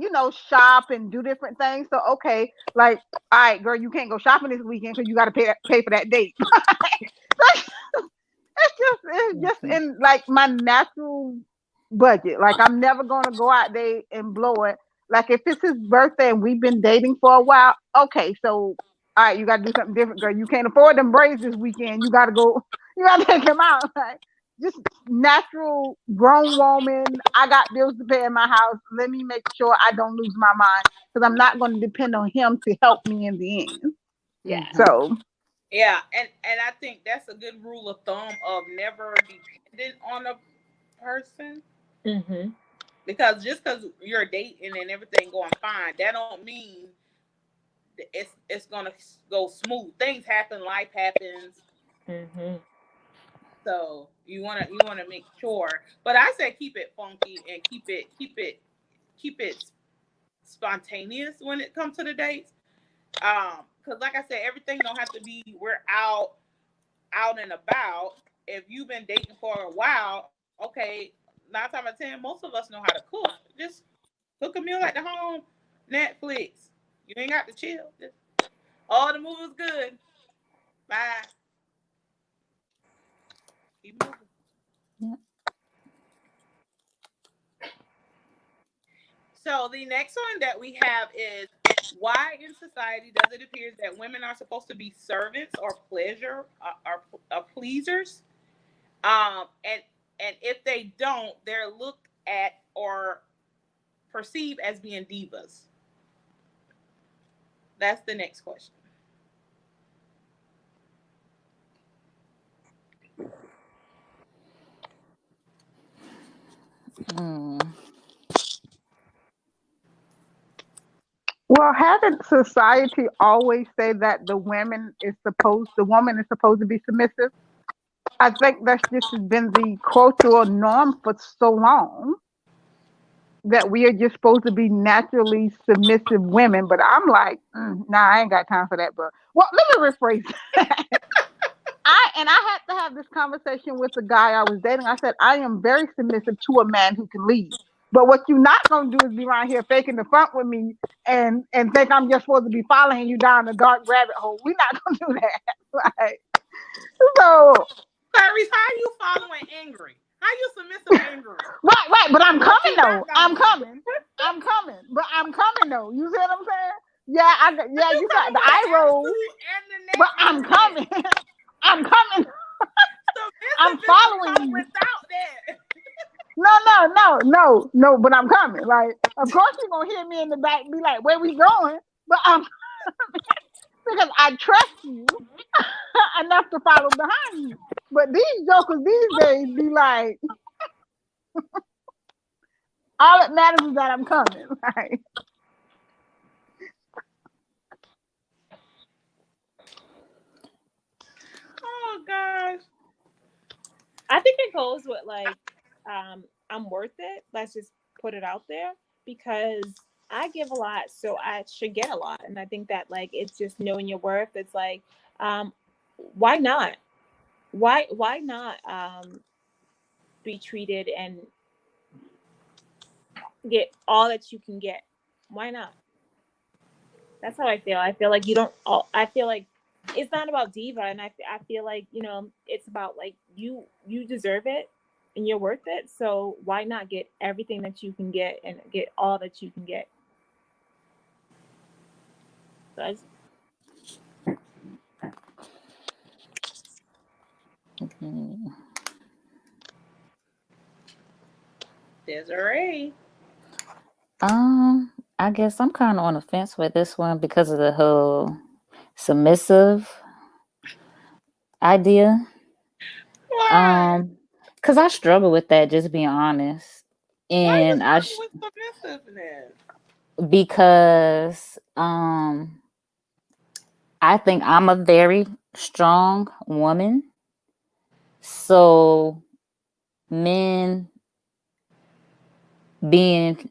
E: shop and do different things. So okay, like, all right, girl, you can't go shopping this weekend because you got to pay for that date. It's just in like my natural budget. Like I'm never gonna go out there and blow it. Like if it's his birthday and we've been dating for a while, okay, so all right, you gotta do something different, girl. You can't afford them braids this weekend. You gotta go You gotta take him out. Like, just natural grown woman. I got bills to pay in my house. Let me make sure I don't lose my mind because I'm not going to depend on him to help me in the end.
C: Yeah.
E: So
D: Yeah, and I think that's a good rule of thumb of never dependent on a person.
C: Mm-hmm.
D: Because just because you're dating and everything going fine, that don't mean that it's gonna go smooth. Things happen, life happens,
C: Mm-hmm.
D: so you wanna make sure. But I say keep it funky and keep it spontaneous when it comes to the dates. Because like I said, everything don't have to be we're out and about. If you've been dating for a while, okay, 9 times out of 10, most of us know how to cook. Just cook a meal at the home, Netflix. You ain't got to chill. Just, oh, the movie was good. Bye. Keep moving.
A: Yeah.
D: So the next one that we have is why in society does it appear that women are supposed to be servants or pleasers? And if they don't, they're looked at or perceived as being divas. That's the next question.
A: Mm.
E: well, hasn't society always say that the woman is supposed to be submissive? I think that's just been the cultural norm for so long that we are just supposed to be naturally submissive women. But I'm like, nah, I ain't got time for that, bro. Well, let me rephrase. I had to have this conversation with the guy I was dating. I said, I am very submissive to a man who can lead. But what you're not gonna do is be around here faking the front with me and think I'm just supposed to be following you down the dark rabbit hole. We're not gonna do that. Right. So
D: Clarice, how are you following angry? How you submissive angry?
E: right, but I'm
D: What
E: coming
D: you
E: though.
D: not gonna
E: I'm
D: do?
E: coming. I'm coming. But I'm coming though. You see what I'm saying?
D: But you
E: You got
D: coming
E: the
D: with
E: eye
D: an
E: roll,
D: attitude and the
E: but I'm
D: negligence.
E: coming. I'm coming. I'm
D: Submissive
E: following
D: come
E: you.
D: without that.
E: No, but I'm coming. Like, of course you're gonna hear me in the back be like, where we going? But I'm because I trust you enough to follow behind you. But these jokers these days be like, all that matters is that I'm coming. Right.
D: Oh gosh.
C: I think it goes with like, I'm worth it. Let's just put it out there because I give a lot, so I should get a lot. And I think that like it's just knowing your worth. It's like, um, why not? Why not be treated and get all that you can get? Why not? That's how I feel. I feel like you don't. I feel like it's not about diva, and I feel like it's about like you deserve it, and you're worth it. So why not get everything that you can get and get all that you can get? So
A: Mhm.
D: Desiree.
A: I guess I'm kind of on the fence with this one because of the whole submissive idea.
D: Why?
A: Because I struggle with that, just being honest.
D: Why you
A: And
D: struggling with submissiveness?
A: because I think I'm a very strong woman. So men being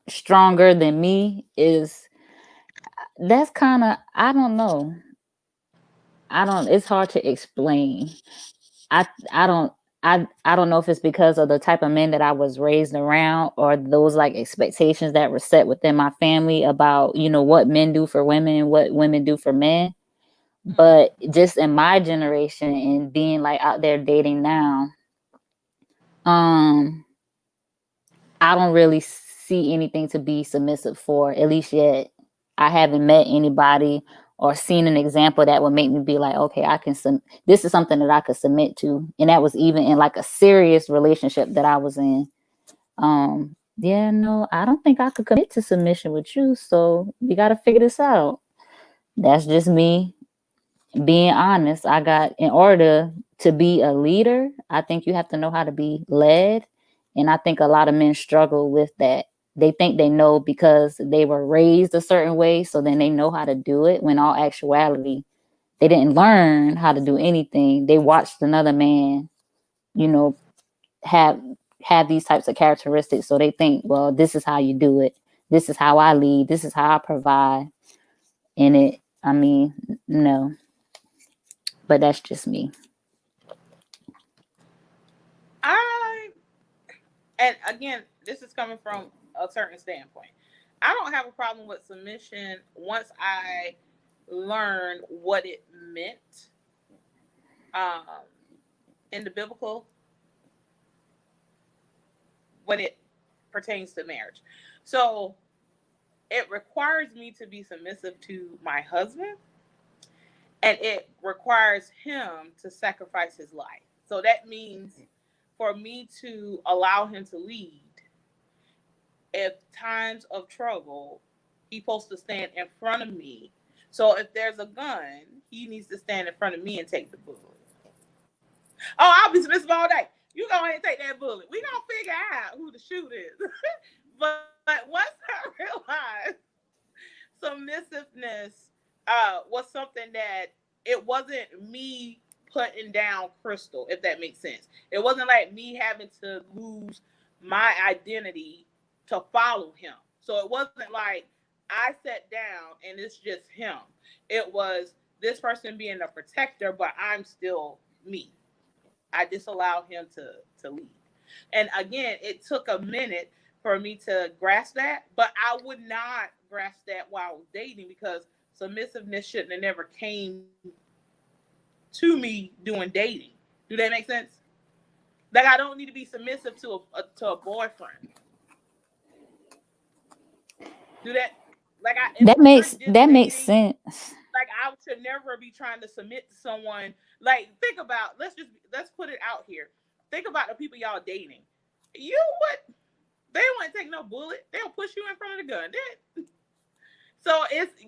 A: stronger than me that's kind of, I don't know. It's hard to explain. I don't I don't know if it's because of the type of men that I was raised around or those like expectations that were set within my family about, what men do for women, what women do for men. But just in my generation and being like out there dating now, um, I don't really see anything to be submissive for, at least yet. I haven't met anybody or seen an example that would make me be like, okay, this is something that I could submit to. And that was even in like a serious relationship that I was in. Yeah, no, I don't think I could commit to submission with you. So we got to figure this out. That's just me being honest. In order to be a leader, I think you have to know how to be led. And I think a lot of men struggle with that. They think they know because they were raised a certain way. So then they know how to do it, when all actuality, they didn't learn how to do anything. They watched another man, you know, have these types of characteristics. So they think, well, this is how you do it. This is how I lead. This is how I provide. No. But that's just me.
D: And again, this is coming from a certain standpoint. I don't have a problem with submission once I learn what it meant in the biblical, when it pertains to marriage. So it requires me to be submissive to my husband, and it requires him to sacrifice his life. So that means for me to allow him to lead, if times of trouble, he's supposed to stand in front of me. So if there's a gun, he needs to stand in front of me and take the bullet. Oh, I'll be submissive all day. You go ahead and take that bullet. We gonna figure out who the shooter is. but once I realized submissiveness was something that it wasn't me putting down Crystal, if that makes sense. It wasn't like me having to lose my identity to follow him. So it wasn't like I sat down and it's just him. It was this person being a protector, but I'm still me. I disallow him to lead. And again, it took a minute for me to grasp that, but I would not grasp that while I was dating, because submissiveness shouldn't have never came to me doing dating. Do that make sense? Like, I don't need to be submissive to a boyfriend. Do that? Like,
A: that makes sense.
D: Like, I should never be trying to submit to someone. Like, think about, let's put it out here. Think about the people y'all dating. They wouldn't take no bullet. They'll push you in front of the gun.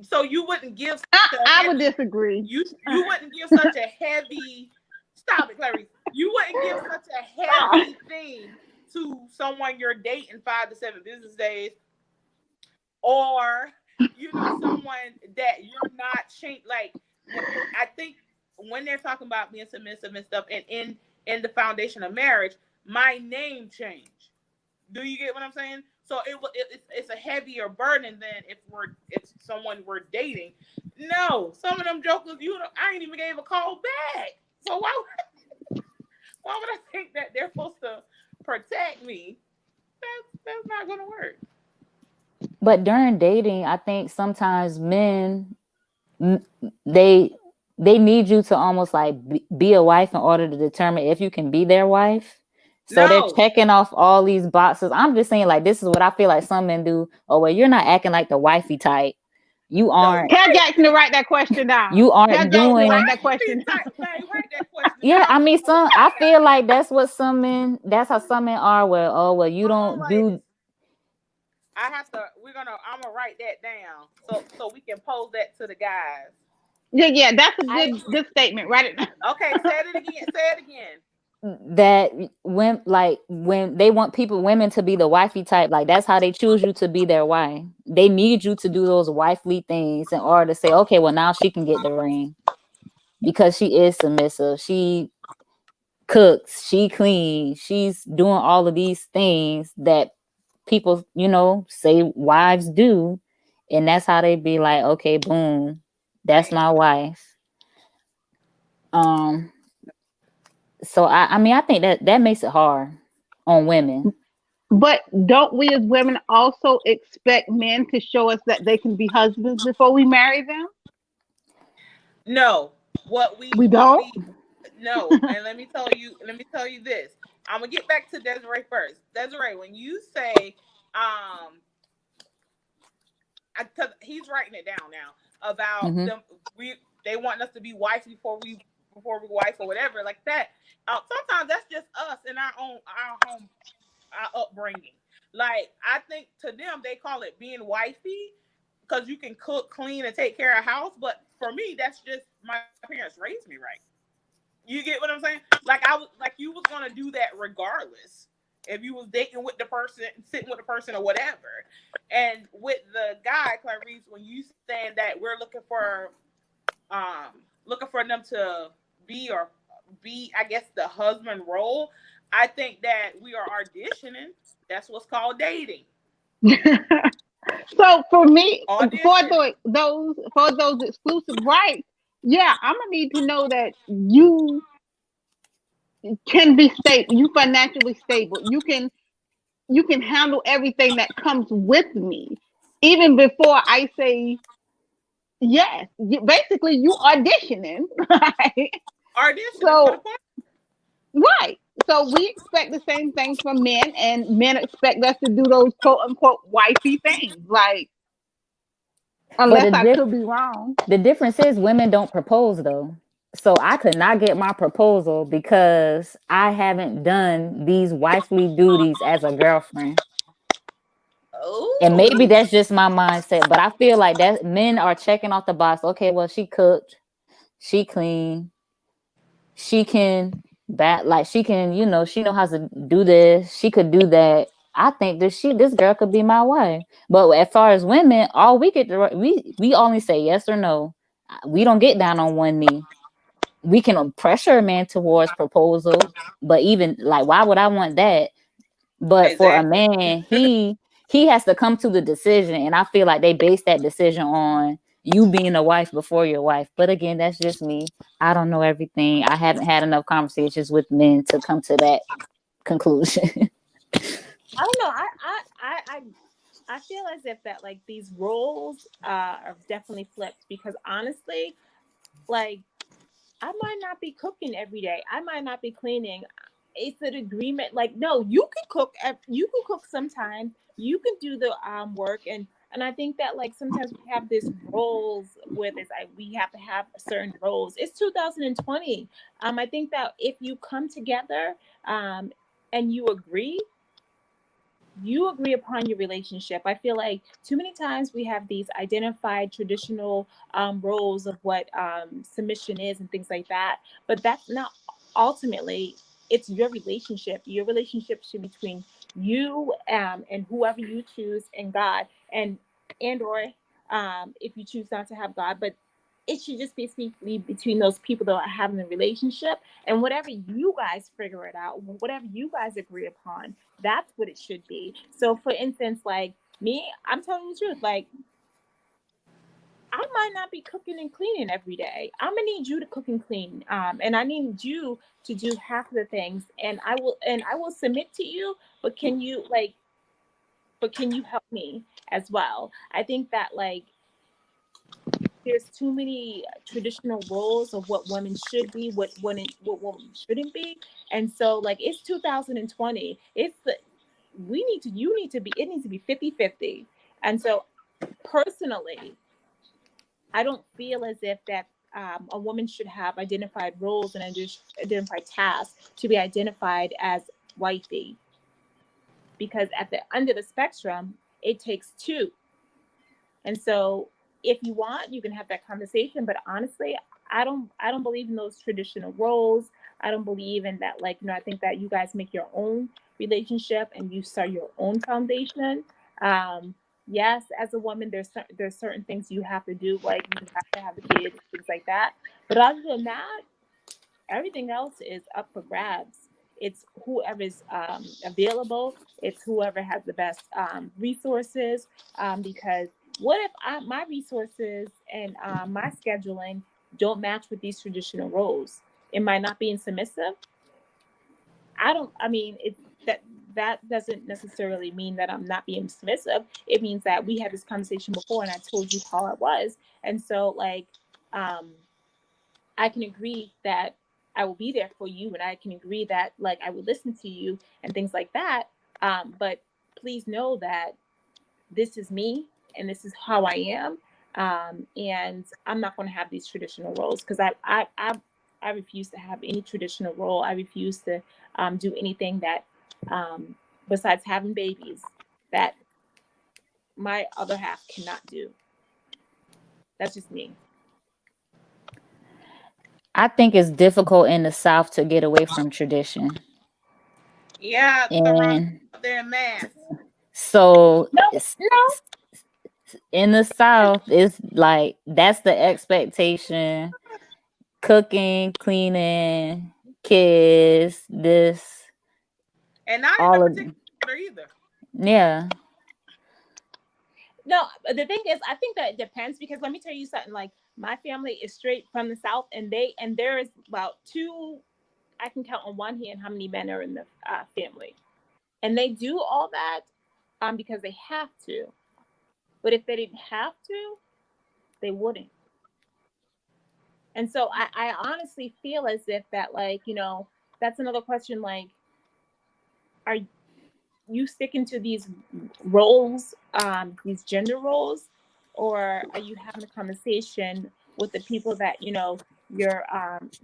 D: So you wouldn't give.
E: I would disagree.
D: You wouldn't give such a heavy. Stop it, Clarice. You wouldn't give such a heavy thing to someone you're dating 5 to 7 business days, or someone that you're not changed. Like, I think when they're talking about being submissive and stuff, and in the foundation of marriage, my name changed. Do you get what I'm saying? So it's a heavier burden than if someone we're dating. No, some of them jokers, I ain't even gave a call back. So why would I think that they're supposed to protect me? That's not gonna work.
A: But during dating, I think sometimes men, they need you to almost like be a wife in order to determine if you can be their wife. So they're checking off all these boxes. I'm just saying, like, this is what I feel like some men do. Oh, well, you're not acting like the wifey type. You aren't.
E: Tell Jackson to write that question down.
A: You aren't doing.
E: Write that question down.
A: Yeah, I mean, I feel like that's what some men. That's how some men are. Well, you don't do.
D: I'm gonna write that down so we can pose that to the guys.
E: Yeah, that's a good statement. Write it down.
D: Okay, say it again.
A: That when they want women to be the wifey type, like that's how they choose you to be their wife. They need you to do those wifely things in order to say, okay, well, now she can get the ring because she is submissive. She cooks, she cleans, she's doing all of these things that people, say wives do. And that's how they be like, okay, boom, that's my wife. So I think that makes it hard on women.
E: But don't we as women also expect men to show us that they can be husbands before we marry them?
D: No.
E: We don't?
D: No. And let me tell you this. I'm gonna get back to Desiree first. Desiree, when you say he's writing it down now. about
A: Mhm.
D: them. They want us to be wife before we wife or whatever like that. Sometimes that's just us in our home, our upbringing. Like I think to them they call it being wifey because you can cook, clean, and take care of house. But for me, that's just my parents raised me right. You get what I'm saying? Like I was like you was gonna do that regardless if you was dating with the person, sitting with the person, or whatever. And with the guy, Clarice, when you saying that we're um looking for them to be, I guess, the husband role, I think that we are auditioning. That's what's called dating.
E: So for me,
D: Audition.
E: for those exclusive rights, yeah, I'm gonna need to know that you can be stable, you financially stable, you can handle everything that comes with me, even before I say yes. Basically, you auditioning, right?
D: Auditioning for the
E: So
D: part.
E: right. So we expect the same things from men, and men expect us to do those quote unquote wifey things. Like,
A: But
E: unless I could be wrong.
A: the difference is women don't propose though. So I could not get my proposal because I haven't done these wifely duties as a girlfriend. And maybe
D: Oh,
A: that's just my mindset, but I feel like that men are checking off the box. Okay, well, she cooked, she clean, she can like she can, she know how to do this, she could do that. I think this girl could be my wife. But as far as women, all we get to we only say yes or no. We don't get down on one knee. We can pressure a man towards proposal, but even like why would I want that? But for a
D: exactly.
A: man, he has to come to the decision, and I feel like they base that decision on you being a wife before your wife. But again, that's just me. I don't know everything. I haven't had enough conversations with men to come to that conclusion.
C: I don't know. I feel as if that like these roles are definitely flipped because honestly, like I might not be cooking every day. I might not be cleaning. It's an agreement. Like, no, you can cook. You can cook sometimes. You can do the work, and I think that like sometimes we have this roles where it's like we have to have certain roles. It's 2020. I think that if you come together, and you agree upon your relationship. I feel like too many times we have these identified traditional roles of what submission is and things like that, but that's not ultimately. It's your relationship. Your relationship should be between you and whoever you choose and God and or if you choose not to have God, but it should just be simply between those people that are having a relationship and whatever you guys figure it out, whatever you guys agree upon, that's what it should be. So for instance, like me, I'm telling you the truth, like I might not be cooking and cleaning every day. I'm gonna need you to cook and clean, and I need you to do half of the things, and I will submit to you. But can you help me as well? I think that like there's too many traditional roles of what women should be, what women shouldn't be, and so like it's 2020. It's the we need to you need to be it needs to be 50-50. And so personally, I don't feel as if that a woman should have identified roles and identified tasks to be identified as wifey, because at the end of the spectrum, it takes two. And so if you want, you can have that conversation. But honestly, I don't believe in those traditional roles. I don't believe in that, like, I think that you guys make your own relationship and you start your own foundation. Yes, as a woman, there's certain things you have to do, like you have to have the kids, things like that. But other than that, everything else is up for grabs. It's whoever's available. It's whoever has the best resources. Because what if my resources and my scheduling don't match with these traditional roles? Am I not being submissive? I don't. I mean, that doesn't necessarily mean that I'm not being submissive. It means that we had this conversation before, and I told you how I was, and so like. Um, I can agree that I will be there for you, and I can agree that like I will listen to you and things like that. But please know that this is me and this is how I am. And I'm not going to have these traditional roles because I refuse to have any traditional role. I refuse to do anything that besides having babies that my other half cannot do. That's just me.
A: I think it's difficult in the South to get away from tradition.
D: Yeah, around
A: And
D: there in mass.
A: so
C: No, no.
A: in the South, it's like that's the expectation. Cooking, cleaning, kids, this,
D: And not in a
A: all of
D: particular order either.
A: yeah.
C: No, the thing is, I think that it depends because let me tell you something. Like my family is straight from the South, and there is about two. I can count on one hand how many men are in the family, and they do all that because they have to. But if they didn't have to, they wouldn't. And so I honestly feel as if that, like, that's another question. Like, are you sticking to these roles, these gender roles, or are you having a conversation with the people that you're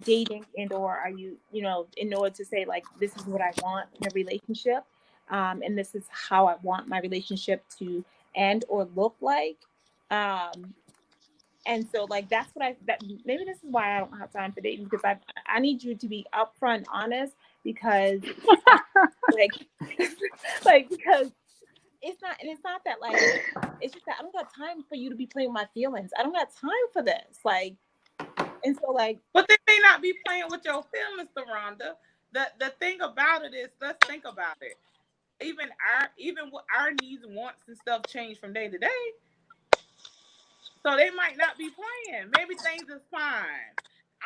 C: dating, and or are you in order to say like this is what I want in a relationship, and this is how I want my relationship to end or look like, and so like that's what that maybe this is why I don't have time for dating because I need you to be upfront honest because like like because it's not that like it's just that I don't got time for you to be playing with my feelings. I don't got time for this. Like, and so like
D: But they may not be playing with your feelings, Rhonda. The thing about it is, let's think about it. Even what our needs and wants and stuff change from day to day. So they might not be playing. Maybe things is fine.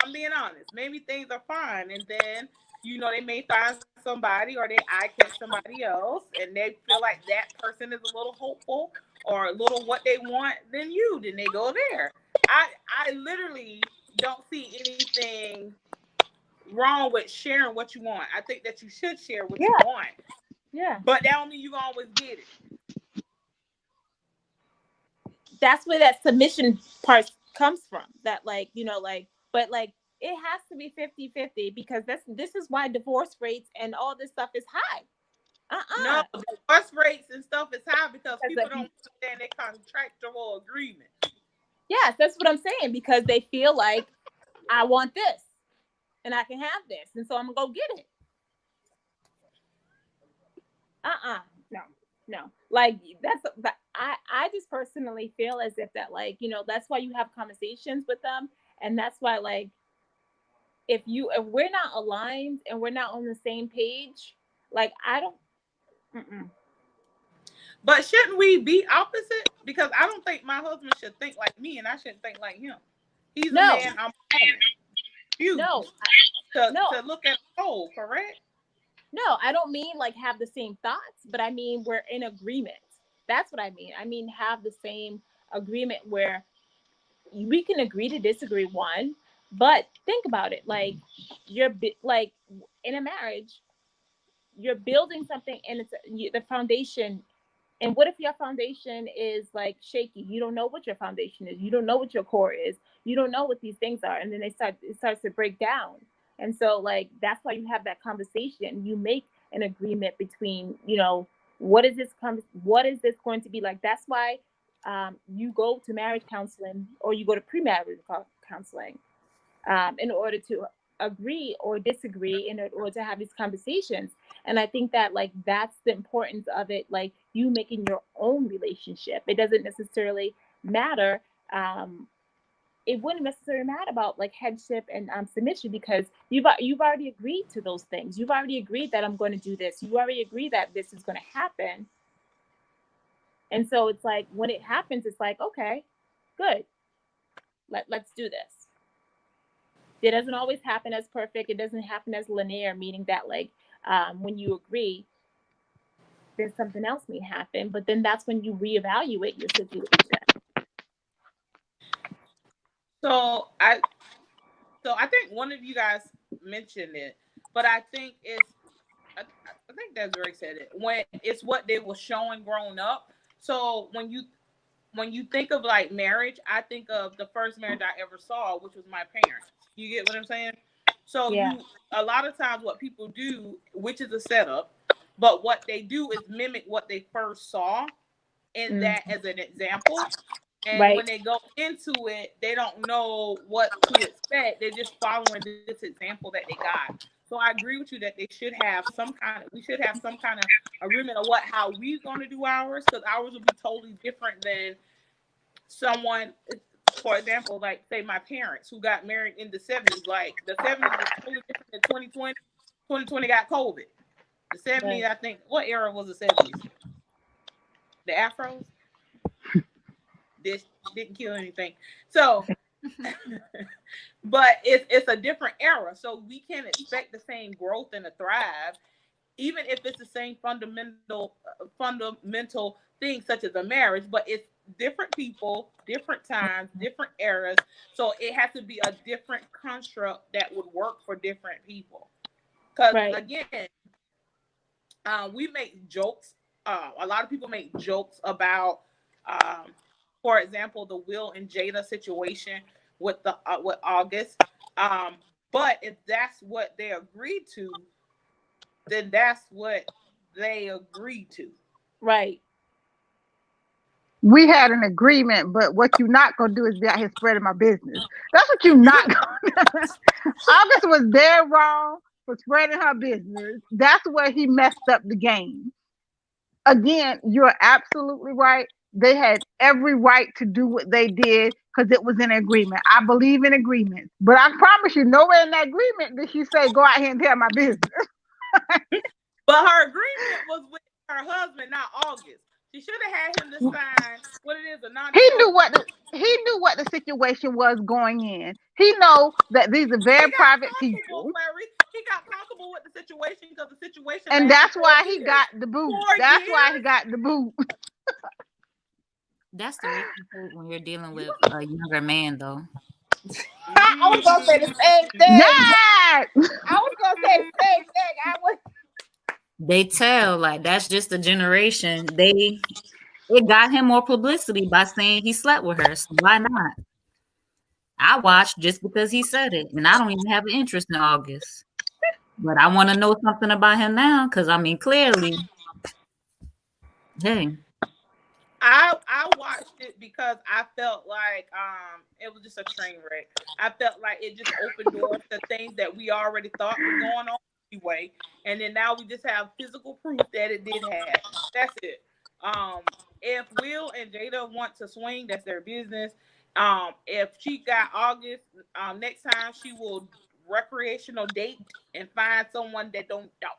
D: I'm being honest. Maybe things are fine, and then they may find somebody or they eye catch somebody else, and they feel like that person is a little hopeful or a little what they want than you. Then they go there. I literally don't see anything wrong with sharing what you want. I think that you should share what you want.
C: Yeah.
D: But that don't mean you always get it.
C: That's where that submission part comes from. That like, but like it has to be 50-50 because this is why divorce rates and all this stuff is high.
D: No, divorce rates and stuff is high because people don't understand their contractual agreement.
C: Yes, that's what I'm saying because they feel like I want this and I can have this, and so I'm gonna go get it. No. Like I just personally feel as if that like that's why you have conversations with them, and that's why like if we're not aligned and we're not on the same page, like I don't.
D: But shouldn't we be opposite? Because I don't think my husband should think like me, and I shouldn't think like him. He's a man. I'm a woman. To look at the whole, correct?
C: No, I don't mean like have the same thoughts, but I mean we're in agreement. That's what I mean. I mean have the same agreement where we can agree to disagree. One, but think about it. Like you're like in a marriage, you're building something, and it's the foundation. And what if your foundation is like shaky? You don't know what your foundation is. You don't know what your core is. You don't know what these things are, and then it starts to break down. And so, like, that's why you have that conversation. You make an agreement between, what is this going to be like? That's why you go to marriage counseling or you go to pre-marriage counseling in order to agree or disagree, in order to have these conversations. And I think that like that's the importance of it. Like you making your own relationship. It doesn't necessarily matter. It wouldn't necessarily matter about like headship and submission because you've already agreed to those things. You've already agreed that I'm going to do this. You already agreed that this is going to happen. And so it's like when it happens, it's like, okay, good. Let's do this. It doesn't always happen as perfect. It doesn't happen as linear, meaning that like when you agree, then something else may happen. But then that's when you reevaluate your situation.
D: So I think one of you guys mentioned it, but I think I think Desiree said it when it's what they were showing growing up. So when when you think of like marriage, I think of the first marriage I ever saw, which was my parents. You get what I'm saying? So
C: Yeah.
D: a lot of times what people do, which is a setup, but what they do is mimic what they first saw in that as an example. And when they go into it, they don't know what to expect. They're just following this example that they got. So I agree with you that we should have some kind of agreement of how we're going to do ours, because ours will be totally different than someone, for example, like say my parents who got married in the 70s. Like the 70s was totally different than 2020. 2020 got COVID. The 70s, I think, what era was the 70s? The Afros? This didn't kill anything. So, but it's a different era. So we can't expect the same growth and a thrive, even if it's the same fundamental things such as a marriage, but it's different people, different times, different eras. So it has to be a different construct that would work for different people. Because again, we make jokes. A lot of people make jokes about, for example, the Will and Jada situation with August. But if that's what they agreed to, then that's what they agreed to.
C: Right.
E: We had an agreement, but what you're not gonna do is be out here spreading my business. That's what you're not gonna do. August was dead wrong for spreading her business. That's where he messed up the game. Again, you're absolutely right. They had every right to do what they did because it was an agreement. I believe in agreements, but I promise you, nowhere in that agreement did she say, "Go out here and tell my business."
D: But her agreement was with her husband, not August. She should have had him to sign what it is, a non.
E: He knew what the situation was going in. He know that these are very private people.
D: Larry. He got comfortable with the situation because the situation.
E: And that's why he got the boot. That's why he got the boot.
A: That's the reason when you're dealing with a younger man, though.
C: I was gonna say the same thing.
E: Yeah.
C: I was gonna say the same thing.
A: They tell like that's just a generation. It got him more publicity by saying he slept with her. So why not? I watched just because he said it, and I don't even have an interest in August. But I want to know something about him now, because I mean, clearly, hey.
D: I watched it because I felt like it was just a train wreck. I felt like it just opened doors to things that we already thought was going on anyway, and then now we just have physical proof that it did happen. That's it. If Will and Jada want to swing, that's their business. If she got August, next time she will recreational date and find someone that don't talk.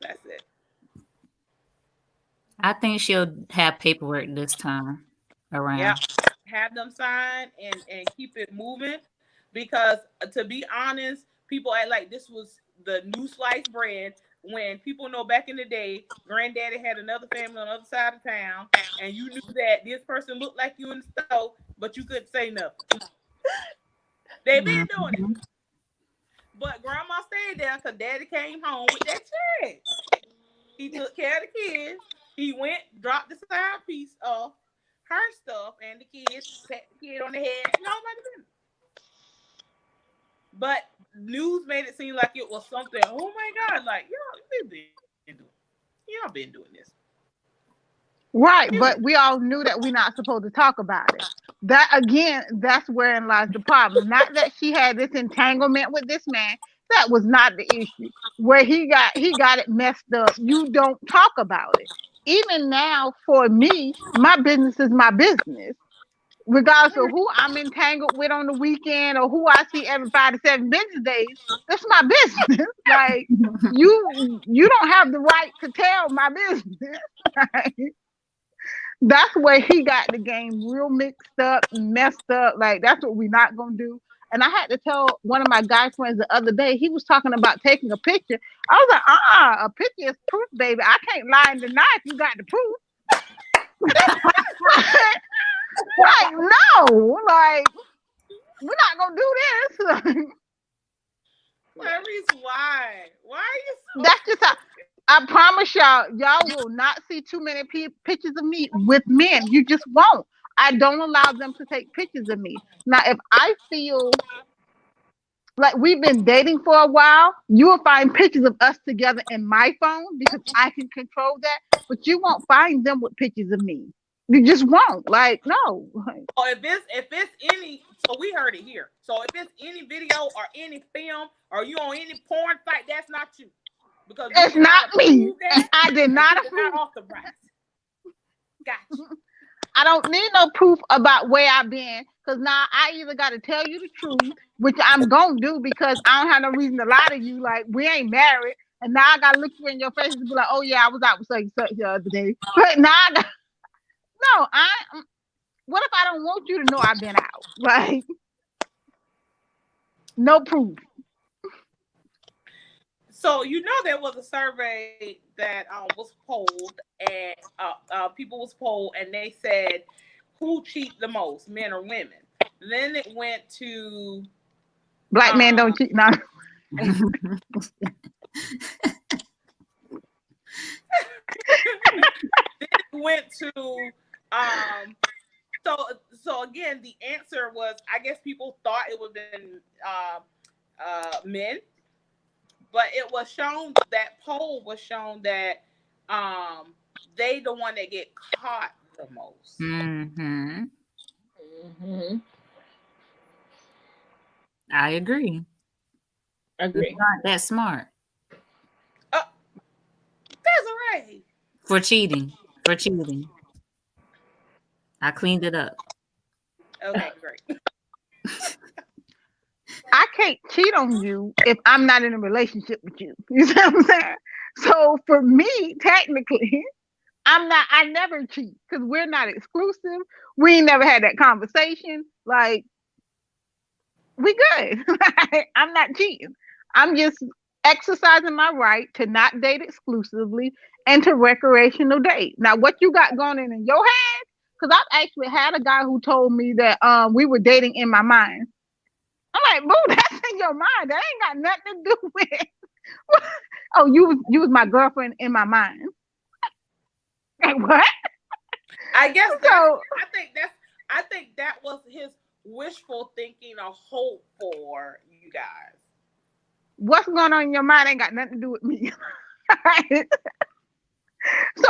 D: That's it.
A: I think she'll have paperwork this time around.
D: Yeah, have them sign and keep it moving, because to be honest, people act like this was the new sliced bread, when people know back in the day, granddaddy had another family on the other side of town, and you knew that this person looked like you in the stove, but you couldn't say nothing. They've been doing it. But grandma stayed there because daddy came home with that check. He took care of the kids. He went, dropped the side piece of her stuff, and the kids, pat the kid on the head. Nobody did. But news made it seem like it was something. Oh my God! Like y'all been doing this,
E: Right? But we all knew that we're not supposed to talk about it. That again, that's wherein lies the problem. Not that she had this entanglement with this man. That was not the issue. Where he got it messed up. You don't talk about it. Even now, for me, my business is my business. Regardless of who I'm entangled with on the weekend or who I see every 5 to 7 business days, that's my business. Like you don't have the right to tell my business. Right? That's where he got the game real mixed up, messed up. Like that's what we're not gonna do. And I had to tell one of my guy friends the other day, he was talking about taking a picture. I was like, a picture is proof, baby. I can't lie and deny if you got the proof. Like, no, like, we're not gonna do this.
D: Clarice, why? Why are you so
E: That's just how I promise y'all will not see too many pictures of me with men. You just won't. I don't allow them to take pictures of me. Now, if I feel like we've been dating for a while, you will find pictures of us together in my phone because I can control that. But you won't find them with pictures of me. You just won't. Like, no.
D: Or if it's any, so we heard it here. So if it's any video or any film or you on any porn site, that's not you. Because
E: it's not me. I did not approve.
D: Authorize. Gotcha.
E: I don't need no proof about where I've been, because now I either got to tell you the truth, which I'm going to do because I don't have no reason to lie to you. Like, we ain't married. And now I got to look you in your face and be like, oh, yeah, I was out with such and such the other day. But now I got, no, what if I don't want you to know I've been out? Like, no proof.
D: So there was a survey that was polled, and people was polled, and they said who cheat the most, men or women. Then it went to
E: black men don't cheat. No.
D: Then it went to so again the answer was, I guess people thought it would have been men. But it was shown, that poll was shown that they the one that get caught the most.
A: Mm-hmm. Mm-hmm. I agree. It's not that smart.
D: That's all right.
A: For cheating. I cleaned it up.
D: Okay, great.
E: I can't cheat on you if I'm not in a relationship with you. You see what I'm saying? So for me, technically, I never cheat because we're not exclusive. We ain't never had that conversation. Like, we good. I'm not cheating. I'm just exercising my right to not date exclusively and to recreational date. Now, what you got going in your head? Because I've actually had a guy who told me that we were dating in my mind. I'm like, boo, that's in your mind. That ain't got nothing to do with. Oh, you was my girlfriend in my mind. Like, what?
D: I guess
E: so.
D: I think that was his wishful thinking or hope for you guys.
E: What's going on in your mind ain't got nothing to do with me. So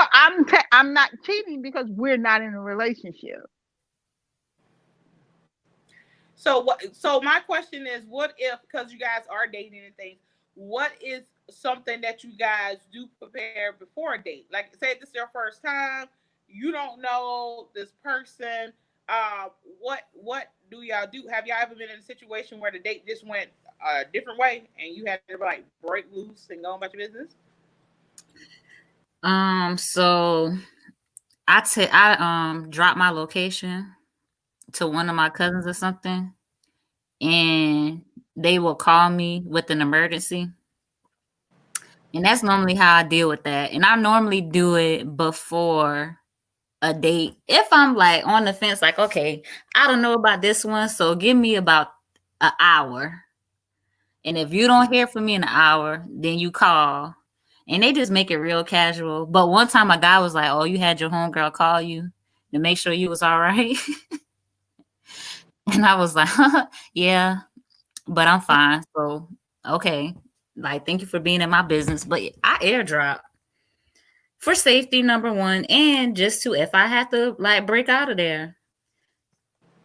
E: I'm not cheating because we're not in a relationship.
D: So my question is, what if, because you guys are dating and things, what is something that you guys do prepare before a date? Like, say this is your first time, you don't know this person. What do y'all do? Have y'all ever been in a situation where the date just went a different way and you had to like break loose and go about your business?
A: So I dropped my location to one of my cousins or something, and they will call me with an emergency. And that's normally how I deal with that. And I normally do it before a date. If I'm like on the fence, like, okay, I don't know about this one, so give me about an hour. And if you don't hear from me in an hour, then you call. And they just make it real casual. But one time a guy was like, oh, you had your homegirl call you to make sure you was all right. And I was like, yeah, but I'm fine. So, okay. Like, thank you for being in my business. But I airdrop for safety, number one. And just to, if I have to like break out of there,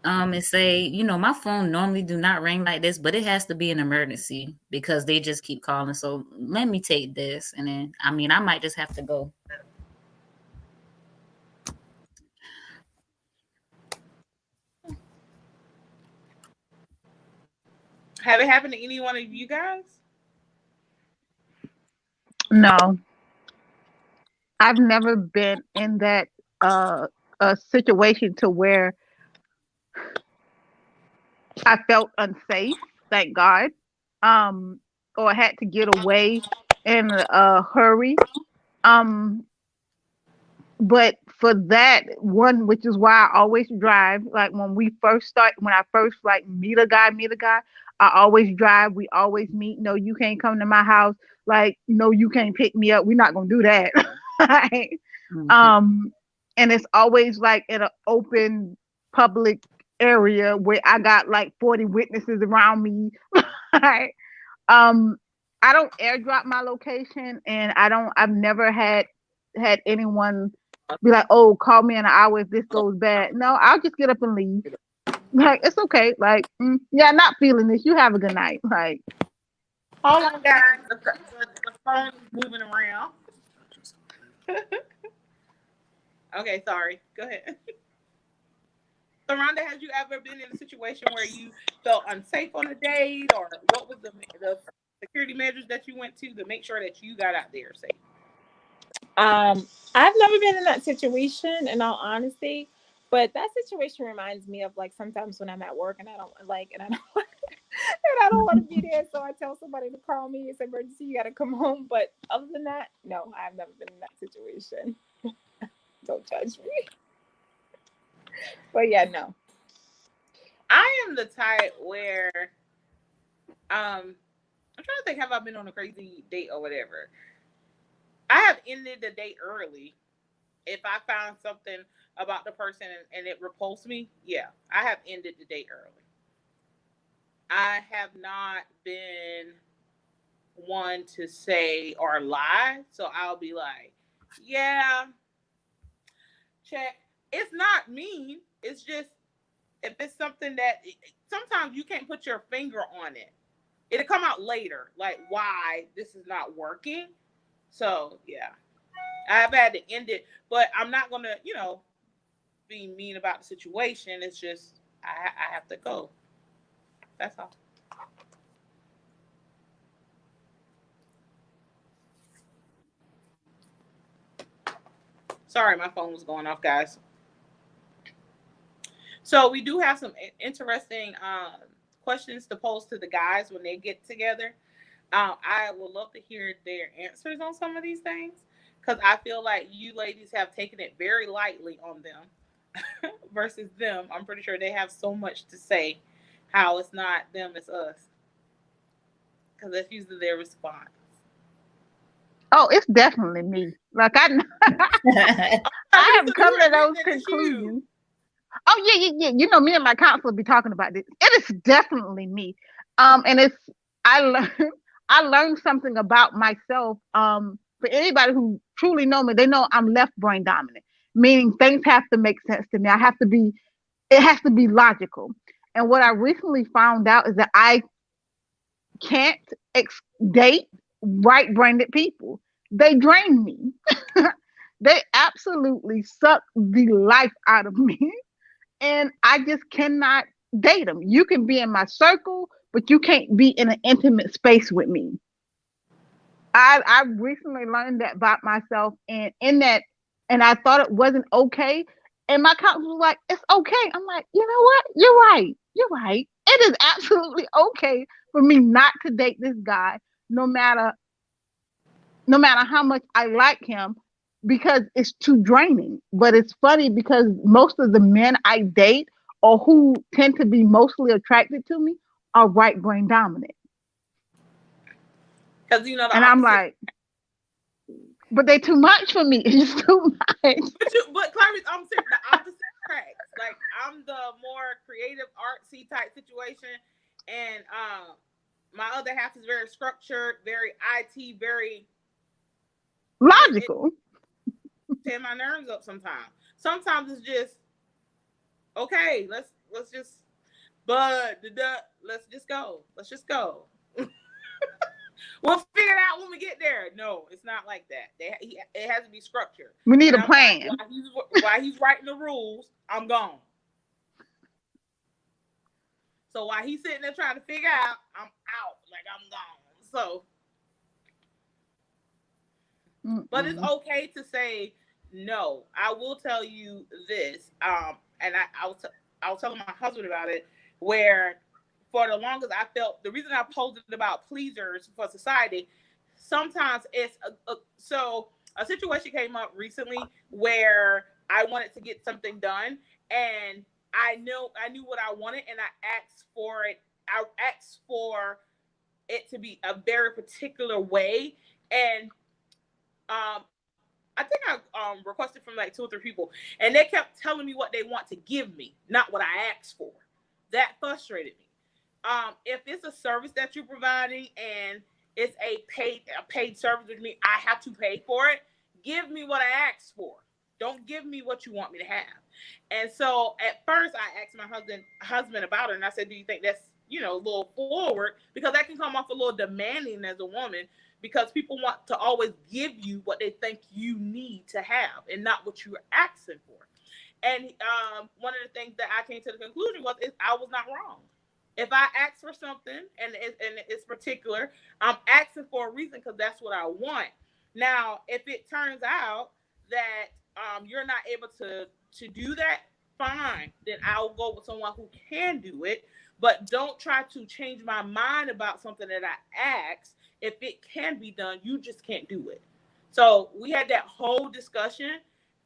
A: and say, my phone normally do not ring like this, but it has to be an emergency because they just keep calling. So let me take this. And then, I might just have to go.
D: Have it happened to any one of you guys?
E: No. I've never been in that a situation to where I felt unsafe, thank God, or had to get away in a hurry. But for that one, which is why I always drive, like when I first like meet a guy, I always drive. We always meet. No, you can't come to my house. Like, no, you can't pick me up. We're not gonna do that. Right?
A: Mhm.
E: um, and it's always like in an open public area where I got like 40 witnesses around me. Right? Um, I don't airdrop my location, and I've never had anyone be like, "Oh, call me in an hour if this goes bad." No, I'll just get up and leave. Like, it's okay. Like, yeah, not feeling this. You have a good night. Like,
D: Hold on, guys. The phone is moving around. Okay, sorry. Go ahead. So, Rhonda, has you ever been in a situation where you felt unsafe on a date, or what was the security measures that you went to make sure that you got out there safe?
C: I've never been in that situation, in all honesty, but that situation reminds me of like sometimes when I'm at work and I don't like, and I don't, and I don't want to be there, so I tell somebody to call me. It's an emergency, you got to come home. But other than that, no, I've never been in that situation. Don't judge me. But yeah, no.
D: I am the type where I'm trying to think, have I been on a crazy date or whatever? I have ended the date early. If I found something about the person and it repulsed me, yeah, I have ended the date early. I have not been one to say or lie, so I'll be like, yeah, check. It's not mean. It's just if it's something that sometimes you can't put your finger on it. It'll come out later, like why this is not working. So yeah, I've had to end it, but I'm not gonna, be mean about the situation. It's just I have to go. That's all. Sorry, my phone was going off, guys. So we do have some interesting questions to pose to the guys when they get together. I would love to hear their answers on some of these things because I feel like you ladies have taken it very lightly on them versus them. I'm pretty sure they have so much to say how it's not them, it's us. Because that's usually their response.
E: oh, it's definitely me. Like, I have come to those conclusions. Oh yeah, yeah, yeah. You know, me and my counselor be talking about this. It is definitely me. And I learned I learned something about myself. For anybody who truly know me, they know I'm left brain dominant, meaning things have to make sense to me. It has to be logical. And what I recently found out is that I can't date right-brained people. They drain me. They absolutely suck the life out of me. And I just cannot date them. You can be in my circle, but you can't be in an intimate space with me. I recently learned that about myself, and in that, and I thought it wasn't okay. And my counselor was like, "It's okay." I'm like, you know what? You're right. You're right. It is absolutely okay for me not to date this guy, no matter no matter how much I like him, because it's too draining. But it's funny because most of the men I date or who tend to be mostly attracted to me are right brain dominant.
D: Because the
E: And I'm
D: opposite.
E: like, but they too much for me. It's too much.
D: But Clarice, I'm saying the opposite tracks. Like I'm the more creative, artsy type situation, and my other half is very structured, very IT, very
E: Logical.
D: tear my nerves up sometimes. Sometimes it's just okay. Let's just let's just go. Let's just go. We'll figure it out when we get there. No, it's not like that. It has to be structured.
E: We need
D: And
E: a plan.
D: while he's writing the rules, I'm gone. So while he's sitting there trying to figure out, I'm out. Like I'm gone. So, but it's okay to say no. I will tell you this. And I was telling my husband about it, where for the longest I felt the reason I posted about pleasers for society. Sometimes it's so a situation came up recently where I wanted to get something done, and I knew what I wanted, and I asked for it I asked for it to be a very particular way, and I think I requested from like 2 or 3 people, and they kept telling me what they want to give me, not what I asked for. That frustrated me. If it's a service that you're providing and it's a paid service, which means I have to pay for it, give me what I asked for. Don't give me what you want me to have. And so at first I asked my husband about it, and I said, do you think that's, you know, a little forward? Because that can come off a little demanding as a woman, because people want to always give you what they think you need to have and not what you're asking for. And one of the things that I came to the conclusion was I was not wrong. If I ask for something and it's particular, I'm asking for a reason, because that's what I want. Now, if it turns out that you're not able to do that, fine. Then I'll go with someone who can do it. But don't try to change my mind about something that I asked. If it can be done, you just can't do it. So we had that whole discussion,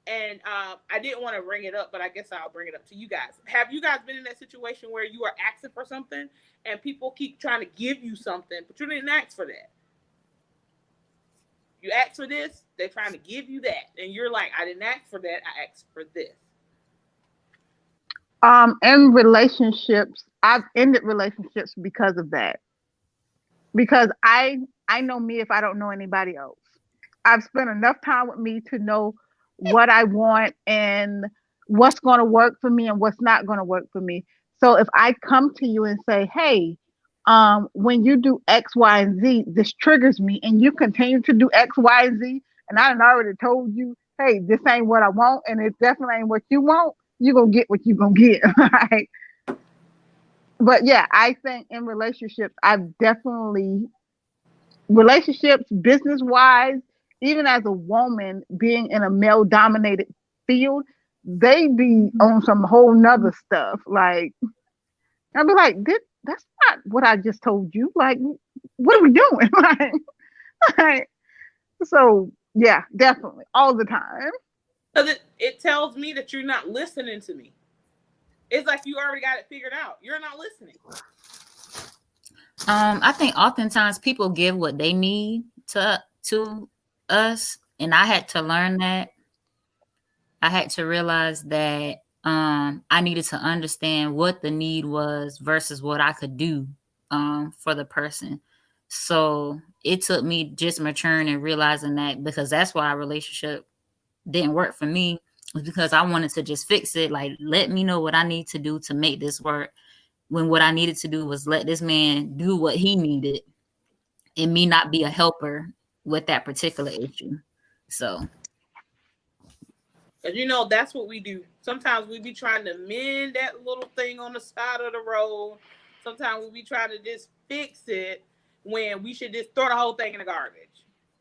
D: and I didn't want to bring it up, but I guess I'll bring it up to you guys. Have you guys been in that situation where you are asking for something and people keep trying to give you something, but you didn't ask for that? You asked for this, they're trying to give you that, and you're like, I didn't ask for that, I asked for this.
E: In relationships, I've ended relationships because of that. Because I know me if I don't know anybody else. I've spent enough time with me to know what I want and what's going to work for me and what's not going to work for me. So if I come to you and say, hey, when you do X, Y, and Z, this triggers me, and you continue to do X, Y, and Z, and I already told you, hey, this ain't what I want, and it definitely ain't what you want, you're going to get what you're going to get, right? But yeah, I think in relationships, relationships, business wise, even as a woman being in a male dominated field, they be on some whole nother stuff. Like, I'd be like, that's not what I just told you. Like, what are we doing? like, so yeah, definitely all the time.
D: Because it tells me that you're not listening to me. It's like you already got it figured out. You're not listening.
A: I think oftentimes people give what they need to us, and I had to learn that. I had to realize that I needed to understand what the need was versus what I could do for the person. So it took me just maturing and realizing that, because that's why our relationship didn't work for me, was because I wanted to just fix it. Like, let me know what I need to do to make this work, when what I needed to do was let this man do what he needed and me not be a helper with that particular issue. So,
D: because you know, that's what we do. Sometimes we be trying to mend that little thing on the side of the road. Sometimes we be trying to just fix it when we should just throw the whole thing in the garbage.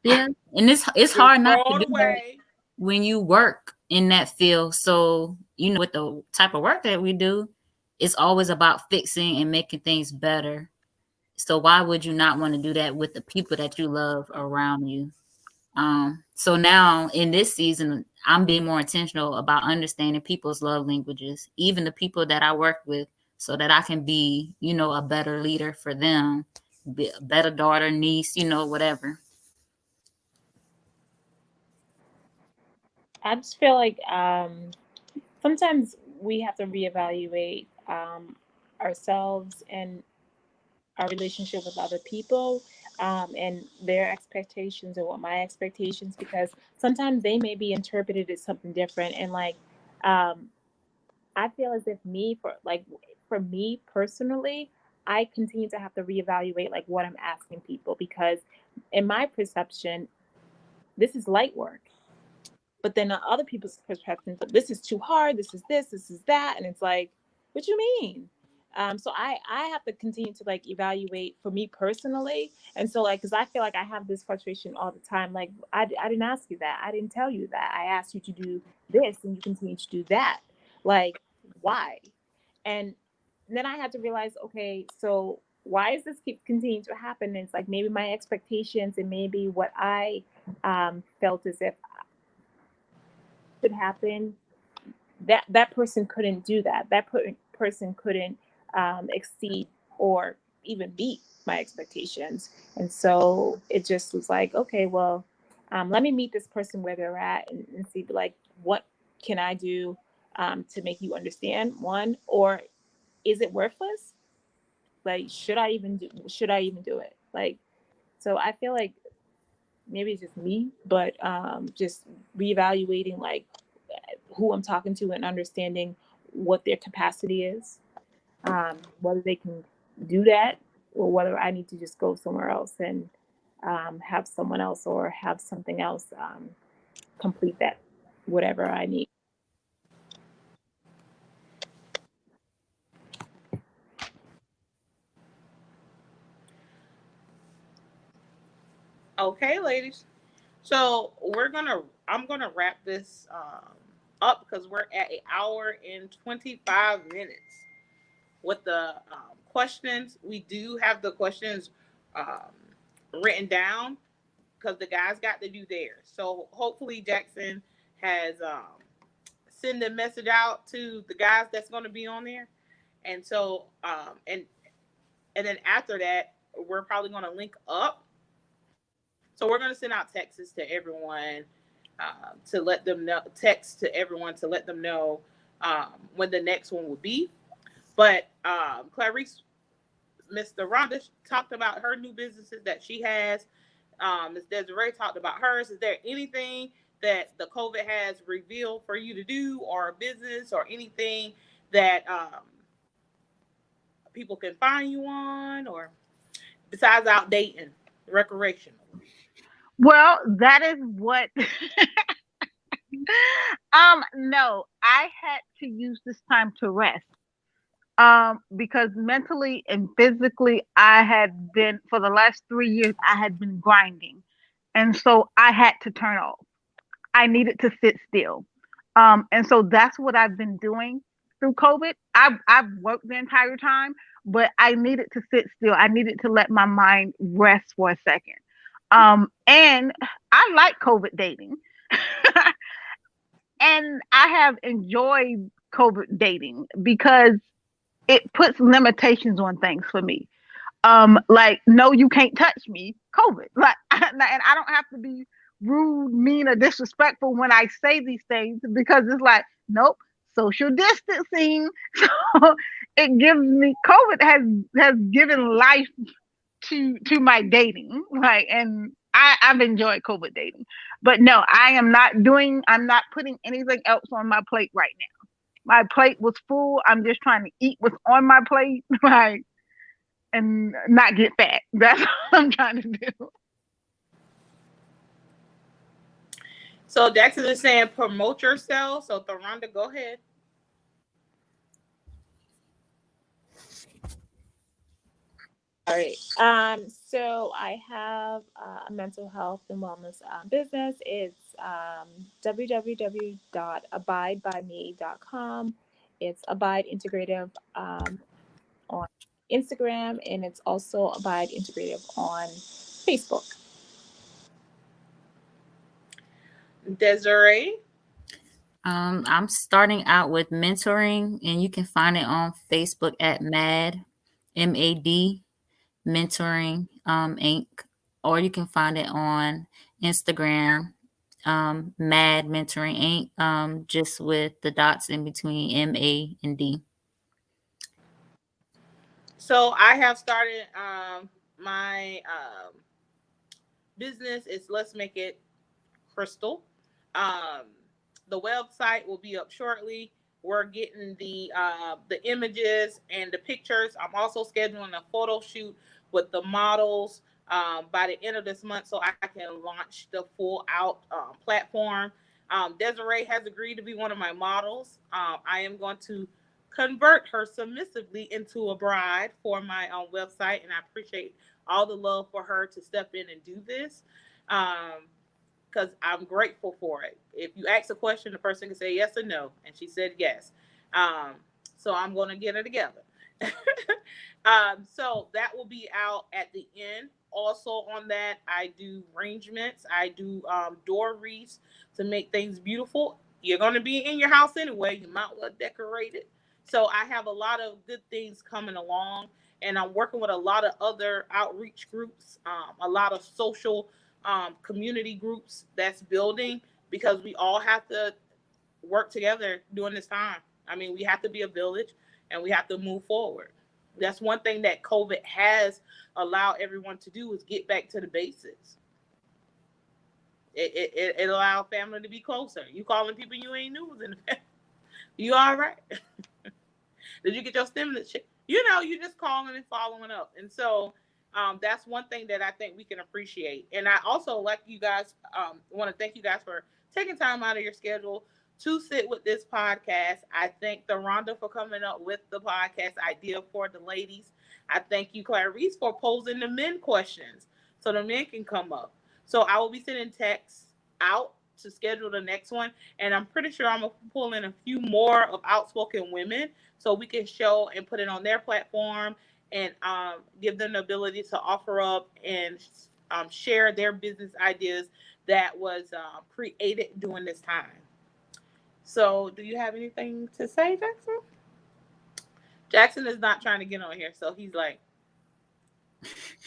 A: yeah, and it's
D: Just
A: hard not
D: throw
A: to
D: it
A: do that
D: away.
A: when you work in that field. So, you know, with the type of work that we do, it's always about fixing and making things better. So why would you not want to do that with the people that you love around you? So now in this season, I'm being more intentional about understanding people's love languages, even the people that I work with, so that I can be, you know, a better leader for them, be a better daughter, niece, you know, whatever.
C: I just feel like sometimes we have to reevaluate ourselves and our relationship with other people, and their expectations and what my expectations, because sometimes they may be interpreted as something different. And like, I feel as if for me personally, I continue to have to reevaluate like what I'm asking people, because in my perception, this is light work. But then on other people's perspectives, this is too hard, this is that. And it's like, what you mean? So I have to continue to like evaluate for me personally. And so like, because I feel like I have this frustration all the time. Like, I didn't ask you that. I didn't tell you that. I asked you to do this and you continue to do that. Like, why? And then I had to realize, okay, so why is this keep continuing to happen? And it's like maybe my expectations and maybe what I felt as if should happen, that person couldn't do that. That person couldn't exceed or even beat my expectations. And so it just was like, okay, well, let me meet this person where they're at and see like, what can I do to make you understand, one, or is it worthless? Like, should I even do it? Like, so I feel like maybe it's just me, but just reevaluating like who I'm talking to and understanding what their capacity is, whether they can do that or whether I need to just go somewhere else and have someone else or have something else complete that, whatever I need.
D: Okay, ladies. So I'm gonna wrap this up because we're at an hour and 25 minutes with the questions. We do have the questions um, written down because the guys got to do theirs. So hopefully Jackson has send a message out to the guys that's going to be on there, and so and then after that we're probably going to link up. So we're going to send out texts to everyone to let them know. Text to everyone to let them know when the next one will be. But Clarice, Mr. Rhonda talked about her new businesses that she has. Ms. Desiree talked about hers. Is there anything that the COVID has revealed for you to do, or a business, or anything that people can find you on, or besides out dating, recreational?
E: Well, that is what. No, I had to use this time to rest. Because mentally and physically, I had been for the last 3 years. I had been grinding, and so I had to turn off. I needed to sit still. And so that's what I've been doing through COVID. I've worked the entire time, but I needed to sit still. I needed to let my mind rest for a second. And I like COVID dating. And I have enjoyed COVID dating because it puts limitations on things for me. Like, no, you can't touch me, COVID. Like, and I don't have to be rude, mean, or disrespectful when I say these things because it's like, nope, social distancing. So it gives me COVID has given life to my dating, right? And I've enjoyed COVID dating. But no, I'm not putting anything else on my plate right now. My plate was full. I'm just trying to eat what's on my plate, right? And not get fat. That's what I'm trying to do.
D: So Jackson is saying promote yourself. So Tharonda, go ahead.
C: All right. So I have a mental health and wellness business. It's www.abidebyme.com. It's Abide Integrative on Instagram, and it's also Abide Integrative on Facebook.
D: Desiree.
A: I'm starting out with mentoring, and you can find it on Facebook at MAD Mentoring Inc. Or you can find it on Instagram, Mad Mentoring Inc. Just with the dots in between MA and D.
D: So I have started my business. Is Let's Make It Crystal. Um, the website will be up shortly. We're getting the images and the pictures. I'm also scheduling a photo shoot with the models by the end of this month, so I can launch the full out platform. Desiree has agreed to be one of my models. I am going to convert her submissively into a bride for my website, and I appreciate all the love for her to step in and do this. Because I'm grateful for it. If you ask a question, the person can say yes or no, and she said yes. Um, so I'm going to get her together. So that will be out at the end. Also on that, I do arrangements. I do door wreaths to make things beautiful. You're going to be in your house anyway. You might well decorate it. So I have a lot of good things coming along. and I'm working with a lot of other outreach groups, a lot of social community groups that's building, because we all have to work together during this time. I mean, we have to be a village and we have to move forward. That's one thing that COVID has allowed everyone to do, is get back to the basics. It allowed family to be closer. You calling people you ain't knew was in the family. You all right? Did you get your stimulus check? You know, you just calling and following up. And so that's one thing that I think we can appreciate. And I also like you guys, want to thank you guys for taking time out of your schedule to sit with this podcast. I thank the Rhonda for coming up with the podcast idea for the ladies. I thank you, Clarice, for posing the men questions so the men can come up. So I will be sending texts out to schedule the next one. And I'm pretty sure I'm going to pull in a few more of outspoken women so we can show and put it on their platform and give them the ability to offer up and share their business ideas that was created during this time. So do you have anything to say, Jackson? Jackson is not trying to get on here, so he's like,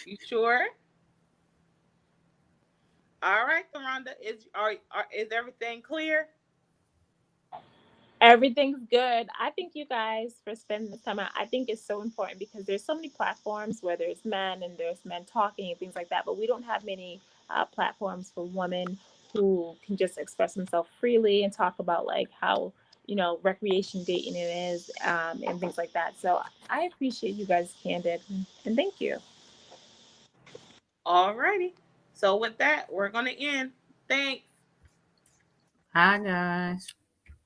D: you sure? All right, Rhonda, is everything clear?
C: Everything's good. I thank you guys for spending this time out. I think it's so important because there's so many platforms where there's men and there's men talking and things like that, but we don't have many platforms for women who can just express themselves freely and talk about like how, you know, recreation dating it is and things like that. So I appreciate you guys candid and thank you.
D: All righty. So with that, we're going to end. Thanks.
A: Hi, guys.